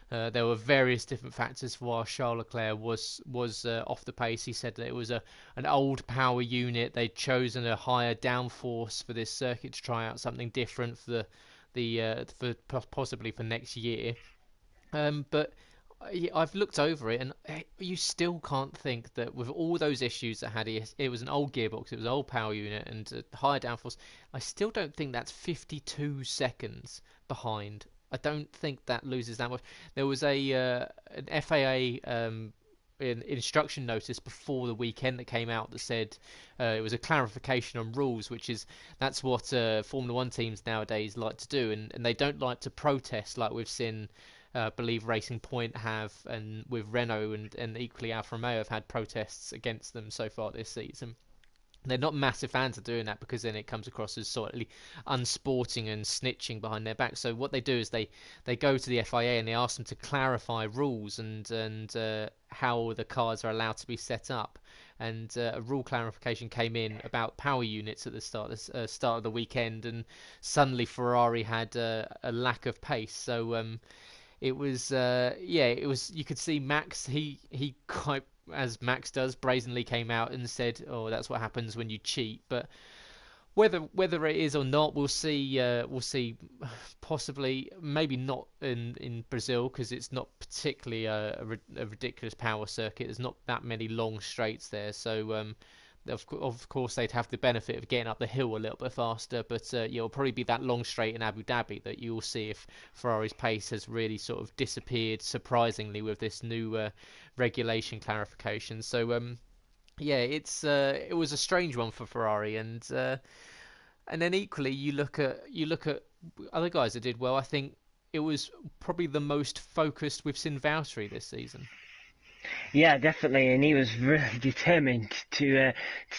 there were various different factors for why Charles Leclerc was off the pace. He said that it was an old power unit. They'd chosen a higher downforce for this circuit to try out something different for possibly for next year. But I've looked over it, and you still can't think that with all those issues that had it was an old gearbox, it was an old power unit, and a higher downforce. I still don't think that's 52 seconds behind. I don't think that loses that much. There was an FAA instruction notice before the weekend that came out that said it was a clarification on rules, that's what Formula One teams nowadays like to do, and they don't like to protest like we've seen. Believe Racing Point have, and with Renault and equally Alfa Romeo have had protests against them so far this season. They're not massive fans of doing that, because then it comes across as slightly unsporting and snitching behind their back. So what they do is they go to the FIA and they ask them to clarify rules and how the cars are allowed to be set up. And a rule clarification came in about power units at the start of the weekend, and suddenly Ferrari had a lack of pace. So it was you could see Max, he quite, as Max does, brazenly came out and said, oh, that's what happens when you cheat. But whether it is or not, we'll see possibly, maybe not in Brazil, because it's not particularly a ridiculous power circuit. There's not that many long straights there, so of course they'd have the benefit of getting up the hill a little bit faster, but it'll probably be that long straight in Abu Dhabi that you'll see if Ferrari's pace has really sort of disappeared surprisingly with this new regulation clarification. So Yeah, it was a strange one for Ferrari, and then equally you look at other guys that did well. I think it was probably the most focused we've seen Valtteri this season. Yeah, definitely, and he was really determined to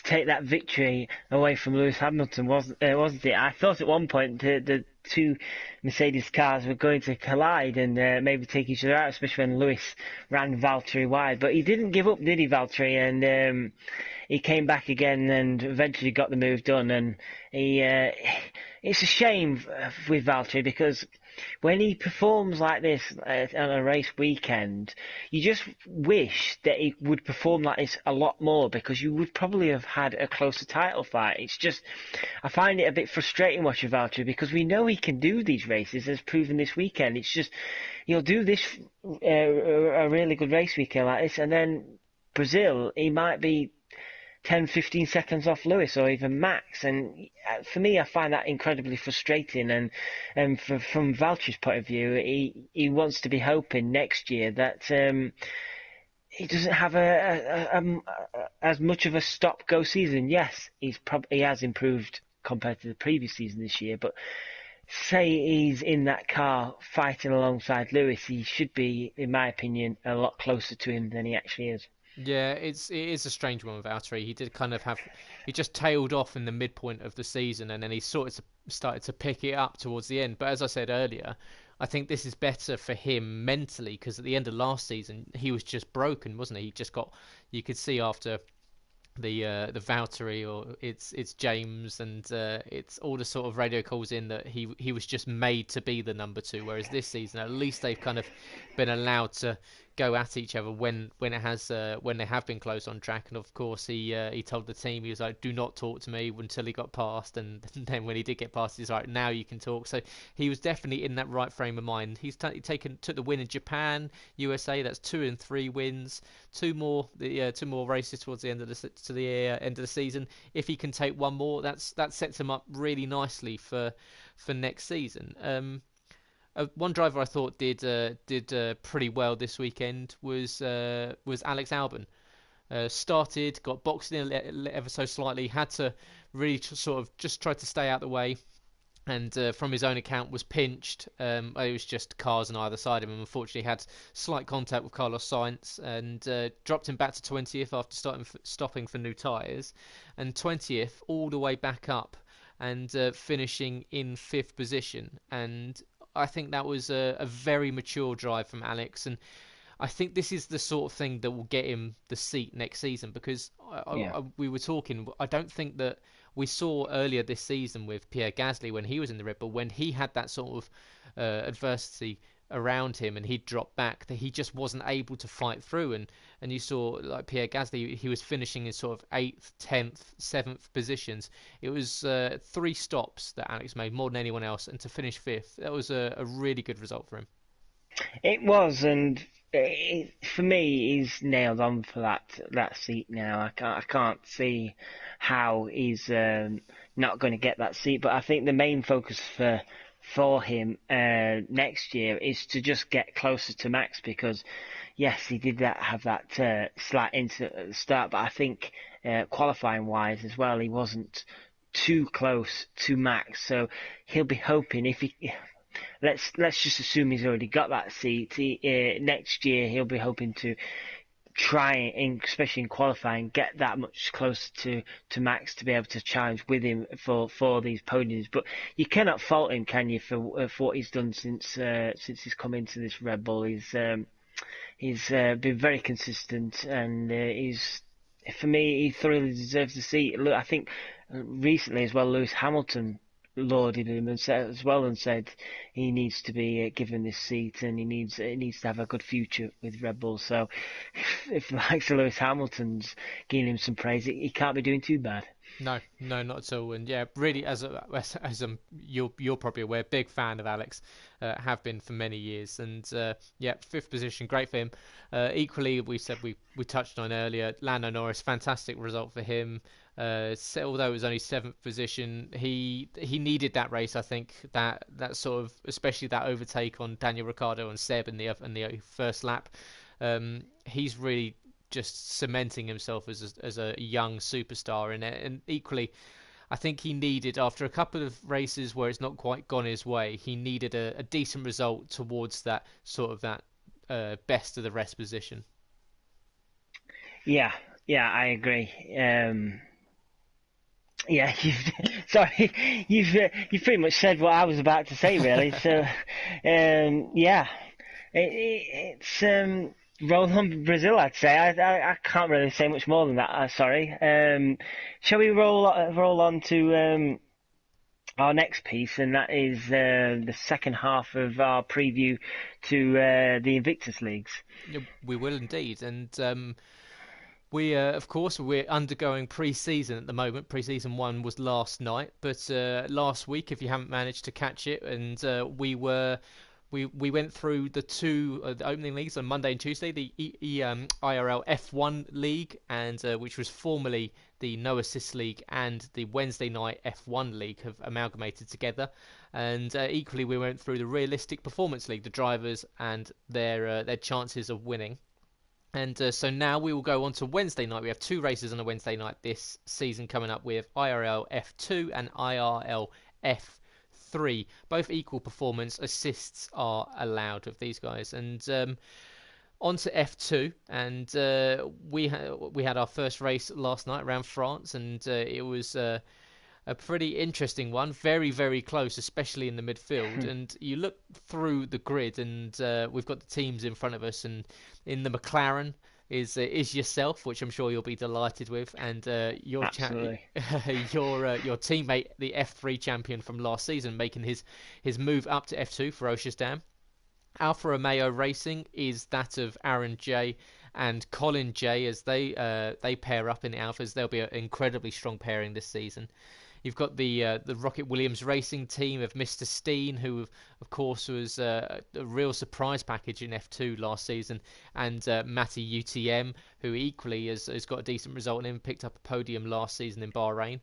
take that victory away from Lewis Hamilton, wasn't it? I thought at one point the two Mercedes cars were going to collide and maybe take each other out, especially when Lewis ran Valtteri wide. But he didn't give up, did he, Valtteri? And he came back again and eventually got the move done. And it's a shame with Valtteri because when he performs like this on a race weekend, you just wish that he would perform like this a lot more because you would probably have had a closer title fight. It's just, I find it a bit frustrating watching Valtteri because we know he can do these races, as proven this weekend. It's just, he'll do this, a really good race weekend like this, and then Brazil, he might be 10, 15 seconds off Lewis or even Max. And for me, I find that incredibly frustrating. And from Valtteri's point of view, he wants to be hoping next year that he doesn't have as much of a stop-go season. Yes, he has improved compared to the previous season this year, but say he's in that car fighting alongside Lewis, he should be, in my opinion, a lot closer to him than he actually is. Yeah, it is a strange one with Valtteri. He did kind of have he just tailed off in the midpoint of the season, and then he started to pick it up towards the end. But as I said earlier, I think this is better for him mentally because at the end of last season he was just broken, wasn't he? He just got you could see after the Valtteri or it's James and it's all the sort of radio calls in that he was just made to be the number two. Whereas this season, at least they've kind of been allowed to go at each other when they have been close on track. And of course, he told the team he was like, "Do not talk to me" until he got past, and then when he did get past, he's like, "Now you can talk." So he was definitely in that right frame of mind. He's took the win in Japan, USA. That's 2 and 3 wins. Two more races towards the end of the season. If he can take one more, that sets him up really nicely for next season. One driver I thought did pretty well this weekend was Alex Albon. Started, got boxed in ever so slightly, had to really sort of just try to stay out the way, and from his own account was pinched. It was just cars on either side of him. Unfortunately, had slight contact with Carlos Sainz and dropped him back to 20th after stopping for new tyres, and 20th all the way back up and finishing in 5th position. And I think that was a very mature drive from Alex, and I think this is the sort of thing that will get him the seat next season because Yeah. we were talking. I don't think that we saw earlier this season with Pierre Gasly when he was in the Red Bull, when he had that sort of adversity around him and he dropped back, that he just wasn't able to fight through. And you saw like Pierre Gasly, he was finishing in sort of 8th, 10th, 7th positions. It was 3 stops that Alex made, more than anyone else, and to finish 5th, that was a really good result for him. It was, and for me, he's nailed on for that seat now. I can't see how he's not going to get that seat. But I think the main focus for him next year is to just get closer to Max because yes, he did have that slight incident at the start, but I think qualifying wise as well, he wasn't too close to Max, so he'll be hoping if he. Let's just assume he's already got that seat. Next year he'll be hoping to try and, especially in qualifying, get that much closer to Max to be able to challenge with him for these podiums. But you cannot fault him, can you, for what he's done since he's come into this Red Bull. He's been very consistent, and for me, he thoroughly deserves the seat. Look, I think recently as well, Lewis Hamilton lauded him and said he needs to be given this seat and he needs to have a good future with Red Bull. So if the likes of Lewis Hamilton's giving him some praise, he can't be doing too bad. No, not at all. And yeah, really, you're probably aware, big fan of Alex, have been for many years. And yeah, 5th position, great for him. Equally, we touched on earlier, Lando Norris, fantastic result for him. Although it was only 7th position, he needed that race. I think that sort of, especially that overtake on Daniel Ricciardo and Seb in the first lap. He's really just cementing himself as a young superstar in it. And equally, I think he needed, after a couple of races where it's not quite gone his way, he needed a decent result towards that best of the rest position. Yeah, I agree. Yeah, you've pretty much said what I was about to say, really. So, yeah, it's roll on Brazil, I'd say. I can't really say much more than that. Sorry. Shall we roll on to our next piece, and that is the second half of our preview to the Invictus Leagues. Yeah, we will indeed, and we, of course, we're undergoing pre-season at the moment. Pre-season 1 was last night, but last week, if you haven't managed to catch it, and we went through the two the opening leagues on Monday and Tuesday, the IRL F1 League, and which was formerly the No Assist League, and the Wednesday night F1 League have amalgamated together. And equally, we went through the Realistic Performance League, the drivers and their chances of winning. And so now we will go on to Wednesday night. We have 2 races on a Wednesday night this season coming up with IRL F2 and IRL F3. Both equal performance. Assists are allowed of these guys. And on to F2. And we had our first race last night around France. And it was a pretty interesting one. Very, very close, especially in the midfield. And you look through the grid, and we've got the teams in front of us. And in the McLaren is yourself, which I'm sure you'll be delighted with, and your teammate, the F3 champion from last season, making his move up to F2, Ferocious Dan. Alfa Romeo Racing is that of Aaron J and Colin J, as they pair up in the Alphas. They'll be an incredibly strong pairing this season. You've got the Rocket Williams Racing team of Mr. Steen, who of course was a real surprise package in F2 last season, and Matty UTM, who equally has got a decent result and picked up a podium last season in Bahrain.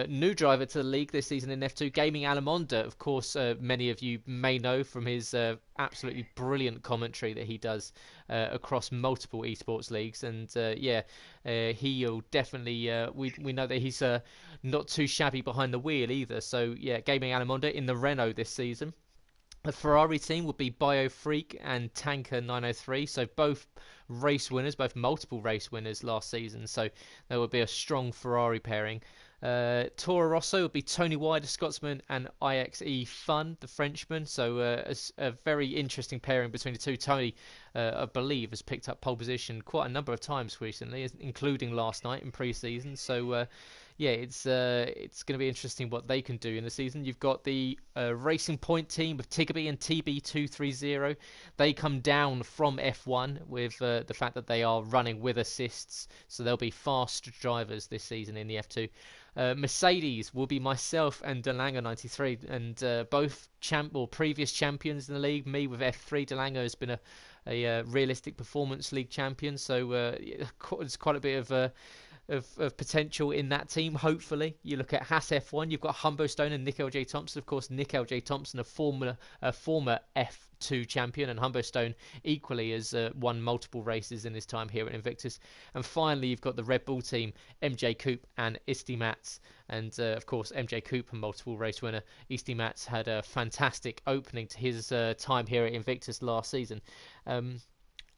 New driver to the league this season in F2, Gaming Alamonda. Of course, many of you may know from his absolutely brilliant commentary that he does across multiple esports leagues, and he'll definitely we know that he's not too shabby behind the wheel either. So yeah, Gaming Alamonda in the Renault this season. The Ferrari team would be BioFreak and Tanker 903, so both race winners, both multiple race winners last season, so there would be a strong Ferrari pairing. Toro Rosso would be Tony White, the Scotsman, and IXE Fun, the Frenchman, so a very interesting pairing between the two. Tony, I believe, has picked up pole position quite a number of times recently, including last night in pre-season, so it's going to be interesting what they can do in the season. You've got the Racing Point team of Tiggerby and TB230. They come down from F1 with the fact that they are running with assists, so they'll be fast drivers this season in the F2. Mercedes will be myself and Delanger 93, and both previous champions in the league. Me with F3, Delanger has been a Realistic Performance League champion, so there's quite a bit of potential in that team, hopefully. You look at Haas F1, you've got Humbo Stone and Nick L.J. Thompson. Of course, Nick L.J. Thompson, a former F2 champion, and Humbo Stone equally has won multiple races in his time here at Invictus. And finally, you've got the Red Bull team, MJ Coop and Isti Mats. And of course, MJ Coop, a multiple race winner. Isti Mats had a fantastic opening to his time here at Invictus last season.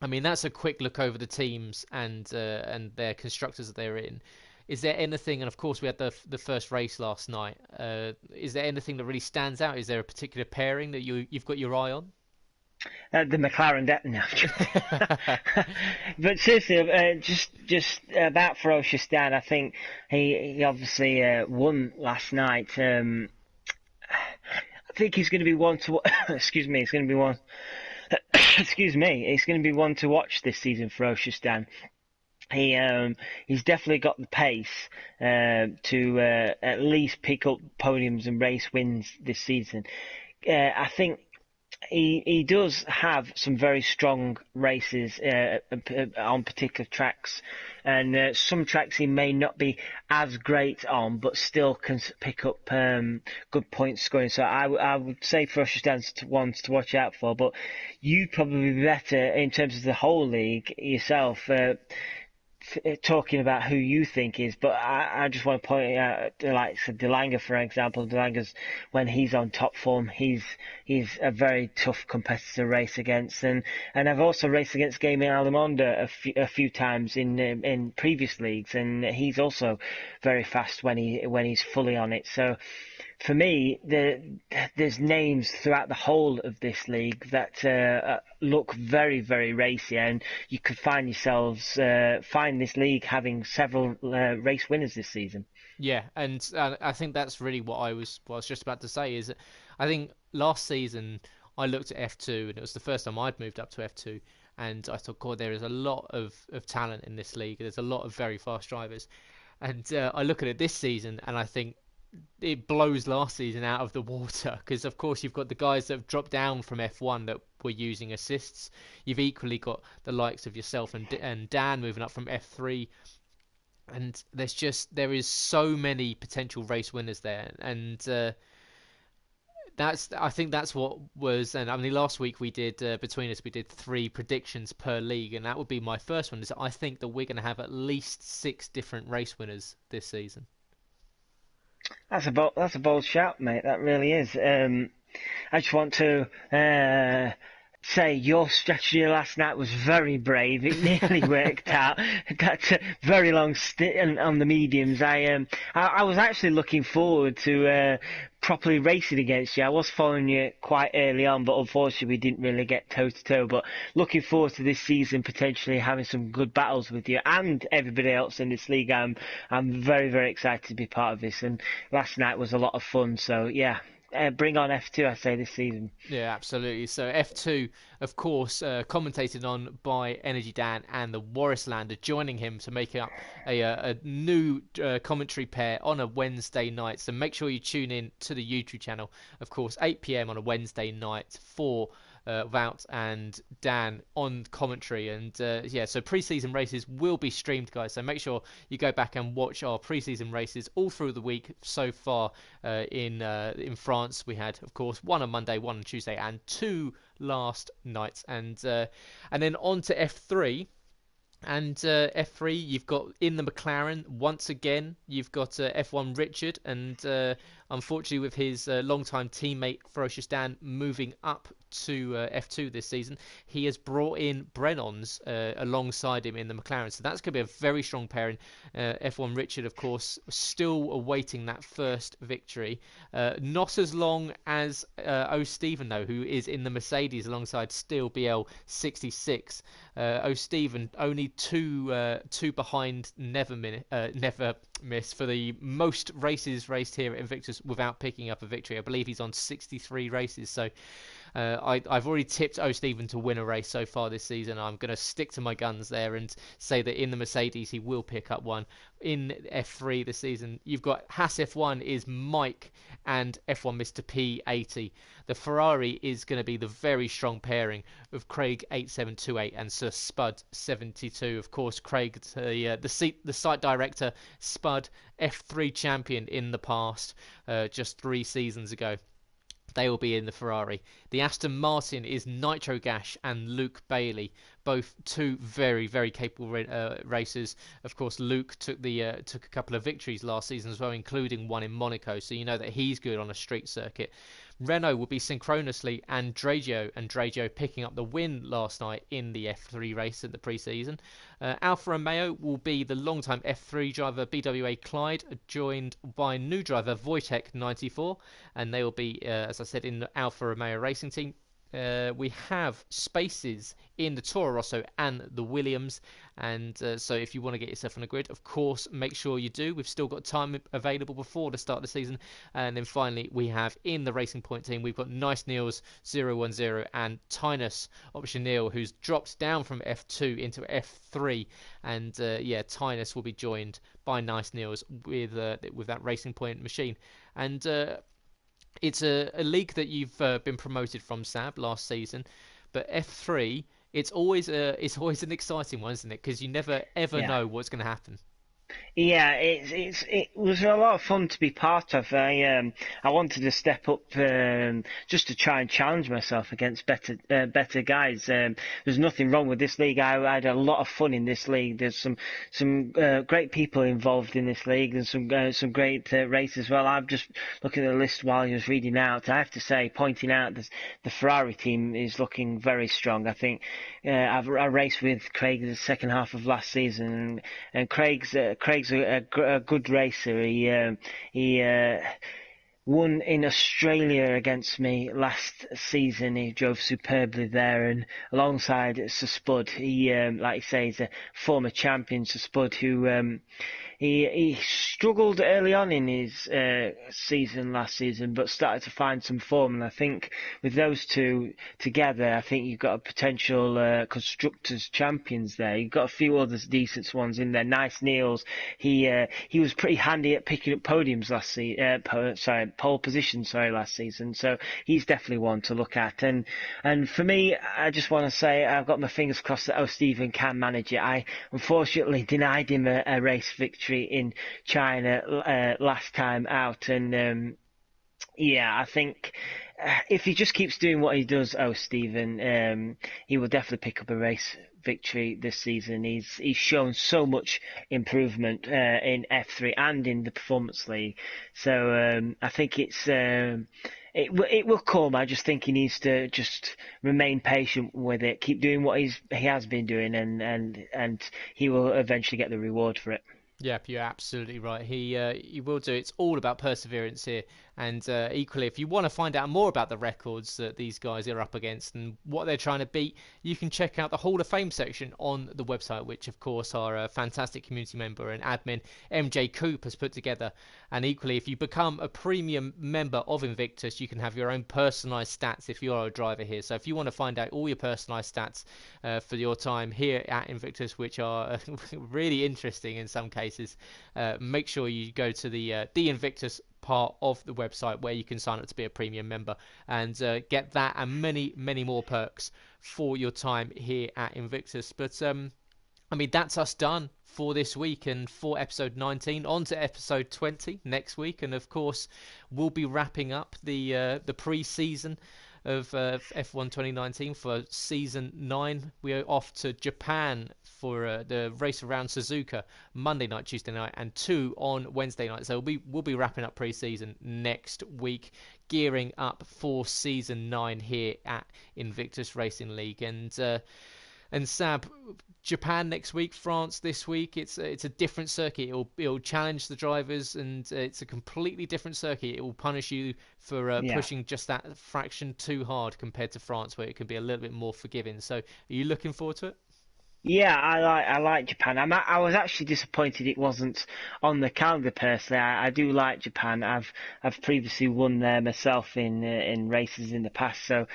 I mean, that's a quick look over the teams and their constructors that they're in. Is there anything, and of course we had the first race last night, is there anything that really stands out? Is there a particular pairing that you've got your eye on? The McLaren no. But seriously, just about Ferocious Dan, I think he obviously won last night. I think he's going to be one to excuse me, it's going to be one excuse me, it's going to be one to watch this season, Ferocious Dan. He's definitely got the pace to at least pick up podiums and race wins this season. I think he does have some very strong races on particular tracks, and some tracks he may not be as great on, but still can pick up good point scoring. So I would say Ferocious Dan's ones to watch out for. But you'd probably be better in terms of the whole league yourself. talking about who you think is, but I just want to point out, like Delanga, for example. Delanga's, when he's on top form, he's a very tough competitor to race against, and I've also raced against Gaming Alamonda a few times in previous leagues, and he's also very fast when he's fully on it. So for me, there's names throughout the whole of this league that look very, very racy, and you could find this league having several race winners this season. Yeah, and I think that's really what I was just about to say. Is that I think last season I looked at F2, and it was the first time I'd moved up to F2, and I thought, God, there is a lot of talent in this league. There's a lot of very fast drivers, and I look at it this season, and I think it blows last season out of the water, because of course you've got the guys that have dropped down from F1 that were using assists. You've equally got the likes of yourself and Dan moving up from F3, and there is so many potential race winners there, and I think that's what was. And I mean, last week we did between us we did 3 predictions per league, and that would be my first one. Is I think that we're going to have at least 6 different race winners this season. That's a bold shout, mate. That really is. I just want to say your strategy last night was very brave. It nearly worked out. Got a very long stint on the mediums. I was actually looking forward to properly racing against you. I was following you quite early on, but unfortunately we didn't really get toe to toe. But looking forward to this season potentially having some good battles with you and everybody else in this league. I'm very, very excited to be part of this, and last night was a lot of fun. So yeah. Bring on F2, I say, this season. Yeah, absolutely. So F2, of course, commentated on by Energy Dan and the Warrislander, joining him to make up a new commentary pair on a Wednesday night. So make sure you tune in to the YouTube channel, of course, 8 p.m. on a Wednesday night for Wout and Dan on commentary. And so pre-season races will be streamed, guys, so make sure you go back and watch our pre-season races all through the week so far. In France we had, of course, 1 on Monday, 1 on Tuesday, and 2 last night. And then on to F3. And F3, you've got in the McLaren once again. You've got F1 Richard, and unfortunately with his longtime teammate Ferocious Dan moving up to F2 this season, he has brought in Brennons alongside him in the McLaren. So that's going to be a very strong pairing. F1 Richard, of course, still awaiting that first victory. Not as long as O'Stephen, though, who is in the Mercedes alongside Steel BL66. O'Stephen only two behind Never Miss for the most races raced here at Invictus without picking up a victory. I believe he's on 63 races. So I've already tipped O'Stephen to win a race so far this season. I'm going to stick to my guns there and say that in the Mercedes he will pick up one. In F3 this season, you've got Haas F1 is Mike and F1 Mr. P80. The Ferrari is going to be the very strong pairing of Craig 8728 and Sir Spud 72. Of course, Craig, the site director, Spud, F3 champion in the past, just 3 seasons ago. They will be in the Ferrari. The Aston Martin is Nitro Gash and Luke Bailey, both 2 very, very capable racers. Of course, Luke took a couple of victories last season as well, including one in Monaco, so you know that he's good on a street circuit. Renault will be synchronously Andreggio picking up the win last night in the F3 race at the pre-season. Alfa Romeo will be the long-time F3 driver BWA Clyde, joined by new driver Wojtek 94, and they will be, as I said, in the Alfa Romeo racing team. We have spaces in the Toro Rosso and the Williams, and so if you want to get yourself on a grid, of course, make sure you do. We've still got time available before the start of the season. And then finally, we have in the Racing Point team, we've got Nice Niels 010 and Tynus Option Neil, who's dropped down from F2 into F3, and Tynus will be joined by Nice Niels with that Racing Point machine. And it's a league that you've been promoted from, Sab, last season, but F3, it's always an exciting one, isn't it? Because you never ever know what's going to happen. Yeah, it was a lot of fun to be part of. I wanted to step up just to try and challenge myself against better guys. There's nothing wrong with this league. I had a lot of fun in this league. There's some great people involved in this league and some great races as well. I'm just looking at the list while you was reading out. I have to say, pointing out the Ferrari team is looking very strong. I think I raced with Craig the second half of last season, and Craig's a good racer. He won in Australia against me last season. He drove superbly there, and alongside Sir Spud, he like you say, he's a former champion, Sir Spud, who he struggled early on in his season last season, but started to find some form. And I think with those two together, I think you've got a potential constructors champions there. You've got a few others decent ones in there. Nice Niels. He was pretty handy at picking up podiums last season. Pole position. Last season. So he's definitely one to look at. And for me, I just want to say I've got my fingers crossed that O'Stephen can manage it. I unfortunately denied him a race victory in China last time out, and I think if he just keeps doing what he does, Stephen, he will definitely pick up a race victory this season. He's shown so much improvement in F3 and in the Performance League, so I think it will come. I just think he needs to just remain patient with it, keep doing what he has been doing, and he will eventually get the reward for it. Yep, you're absolutely right. He will do. It's all about perseverance here. And equally, if you want to find out more about the records that these guys are up against and what they're trying to beat, you can check out the Hall of Fame section on the website, which, of course, our fantastic community member and admin, MJ Coop, has put together. And equally, if you become a premium member of Invictus, you can have your own personalised stats if you are a driver here. So if you want to find out all your personalised stats for your time here at Invictus, which are really interesting in some cases, make sure you go to the Invictus part of the website where you can sign up to be a premium member and get that and many more perks for your time here at Invictus. But I mean, that's us done for this week and for episode 19. On to episode 20 next week, and of course we'll be wrapping up the pre-season of F1 2019 for season 9. We're off to Japan for the race around Suzuka Monday night, Tuesday night, and 2 on Wednesday night. So we'll be wrapping up pre-season next week, gearing up for season 9 here at Invictus Racing League. And Sab, Japan next week, France this week. It's a different circuit. It'll challenge the drivers, and it's a completely different circuit. It will punish you for pushing just that fraction too hard compared to France, where it can be a little bit more forgiving. So, are you looking forward to it? Yeah, I like Japan. I was actually disappointed it wasn't on the calendar personally. I do like Japan. I've previously won there myself in races in the past, so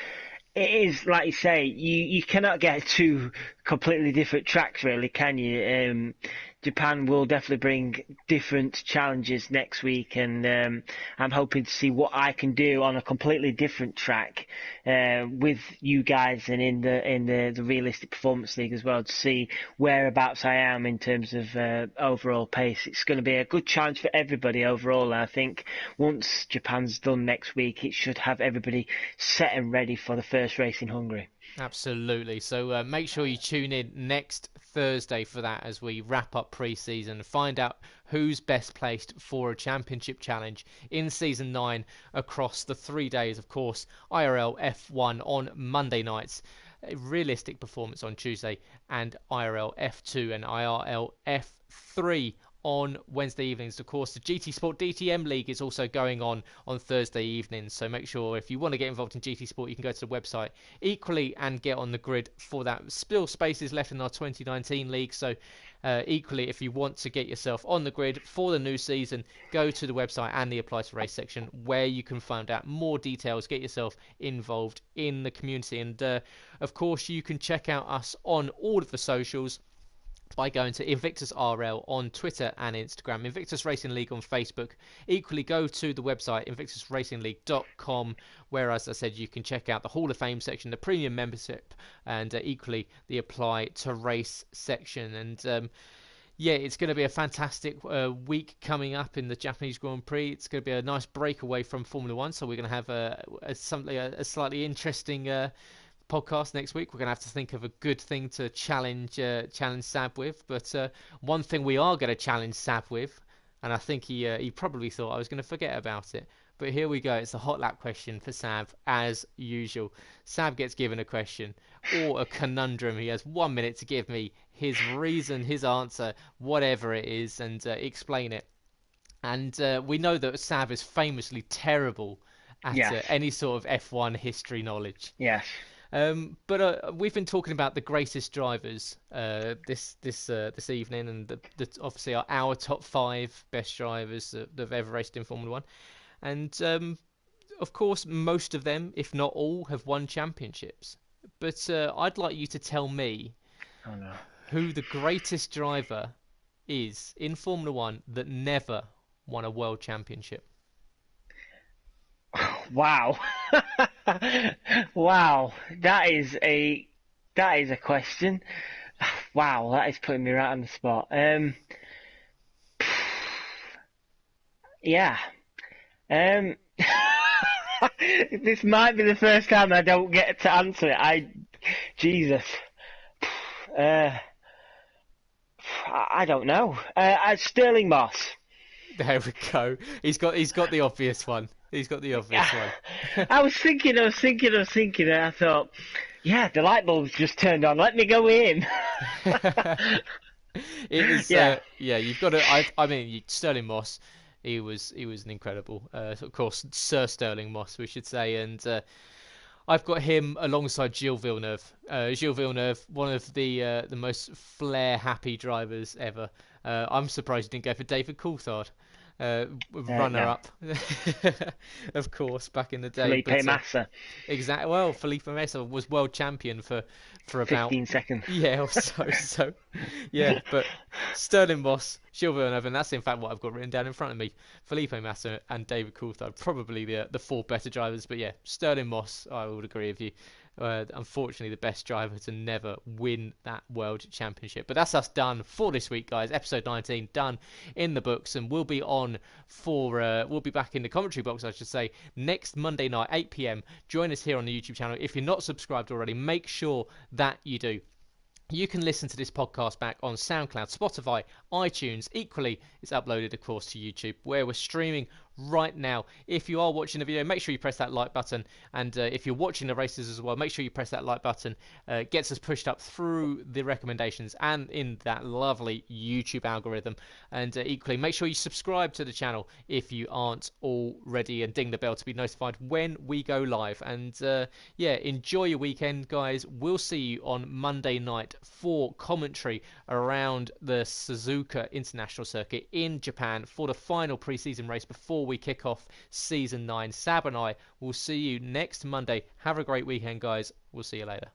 it is, like you say, you cannot get two completely different tracks, really, can you? Japan will definitely bring different challenges next week, and I'm hoping to see what I can do on a completely different track with you guys and in the Realistic Performance League as well, to see whereabouts I am in terms of overall pace. It's going to be a good challenge for everybody overall, and I think once Japan's done next week, it should have everybody set and ready for the first race in Hungary. Absolutely. So make sure you tune in next Thursday for that as we wrap up pre-season and find out who's best placed for a championship challenge in season 9 across the 3 days. Of course, IRL F1 on Monday nights, a Realistic Performance on Tuesday, and IRL F2 and IRL F3 on Wednesday evenings. Of course, the GT Sport DTM League is also going on Thursday evenings, so make sure if you want to get involved in GT Sport, you can go to the website equally and get on the grid for that. Still spaces left in our 2019 league, so equally, if you want to get yourself on the grid for the new season, go to the website and the Apply to Race section where you can find out more details, get yourself involved in the community. And of course, you can check out us on all of the socials by going to Invictus RL on Twitter and Instagram, Invictus Racing League on Facebook. Equally, go to the website invictusracingleague.com, where, as I said, you can check out the Hall of Fame section, the premium membership, and equally the Apply to Race section. And yeah, it's going to be a fantastic week coming up in the Japanese Grand Prix. It's going to be a nice break away from Formula One, so we're going to have a slightly interesting podcast next week. We're going to have to think of a good thing to challenge Sab with. But one thing we are going to challenge Sab with, and I think he probably thought I was going to forget about it. But here we go. It's a hot lap question for Sab, as usual. Sab gets given a question or a conundrum. He has 1 minute to give me his reason, his answer, whatever it is, and explain it. And we know that Sab is famously terrible at any sort of F1 history knowledge. Yes. But we've been talking about the greatest drivers this evening, and obviously our top 5 best drivers that have ever raced in Formula One. And, of course, most of them, if not all, have won championships. But I'd like you to tell me who the greatest driver is in Formula One that never won a world championship. Wow. Wow. That is a question. Wow, that is putting me right on the spot. Yeah. This might be the first time I don't get to answer it. Jesus. I don't know. Sterling Moss. There we go. He's got the obvious one. He's got the obvious one. I was thinking, and I thought, yeah, the light bulb's just turned on. Let me go in. It is. Yeah. You've got to. I mean, Sterling Moss. He was an incredible, of course, Sir Sterling Moss, we should say, and I've got him alongside Gilles Villeneuve. Gilles Villeneuve, one of the most flair-happy drivers ever. I'm surprised he didn't go for David Coulthard, runner-up, of course, back in the day. Felipe Massa. Exactly. Well, Felipe Massa was world champion for about 15 seconds. Yeah, or so. Yeah, but Sterling Moss, Gilles Villeneuve, and that's in fact what I've got written down in front of me. Felipe Massa and David Coulthard, probably the 4 better drivers. But yeah, Sterling Moss, I would agree with you. Unfortunately, the best driver to never win that world championship. But that's us done for this week, guys. Episode 19 done in the books, and we'll be back in the commentary box, I should say, next Monday night, 8 p.m. Join us here on the YouTube channel. If you're not subscribed already, make sure that you do. You can listen to this podcast back on SoundCloud, Spotify, iTunes. Equally, it's uploaded, of course, to YouTube, where we're streaming right now. If you are watching the video, make sure you press that like button. And if you're watching the races as well, make sure you press that like button. It gets us pushed up through the recommendations and in that lovely YouTube algorithm. And equally, make sure you subscribe to the channel if you aren't already, and ding the bell to be notified when we go live. And enjoy your weekend, guys. We'll see you on Monday night for commentary around the Suzuka International Circuit in Japan for the final pre-season race before we kick off season 9. Sab and I will see you next Monday. Have a great weekend, guys. We'll see you later.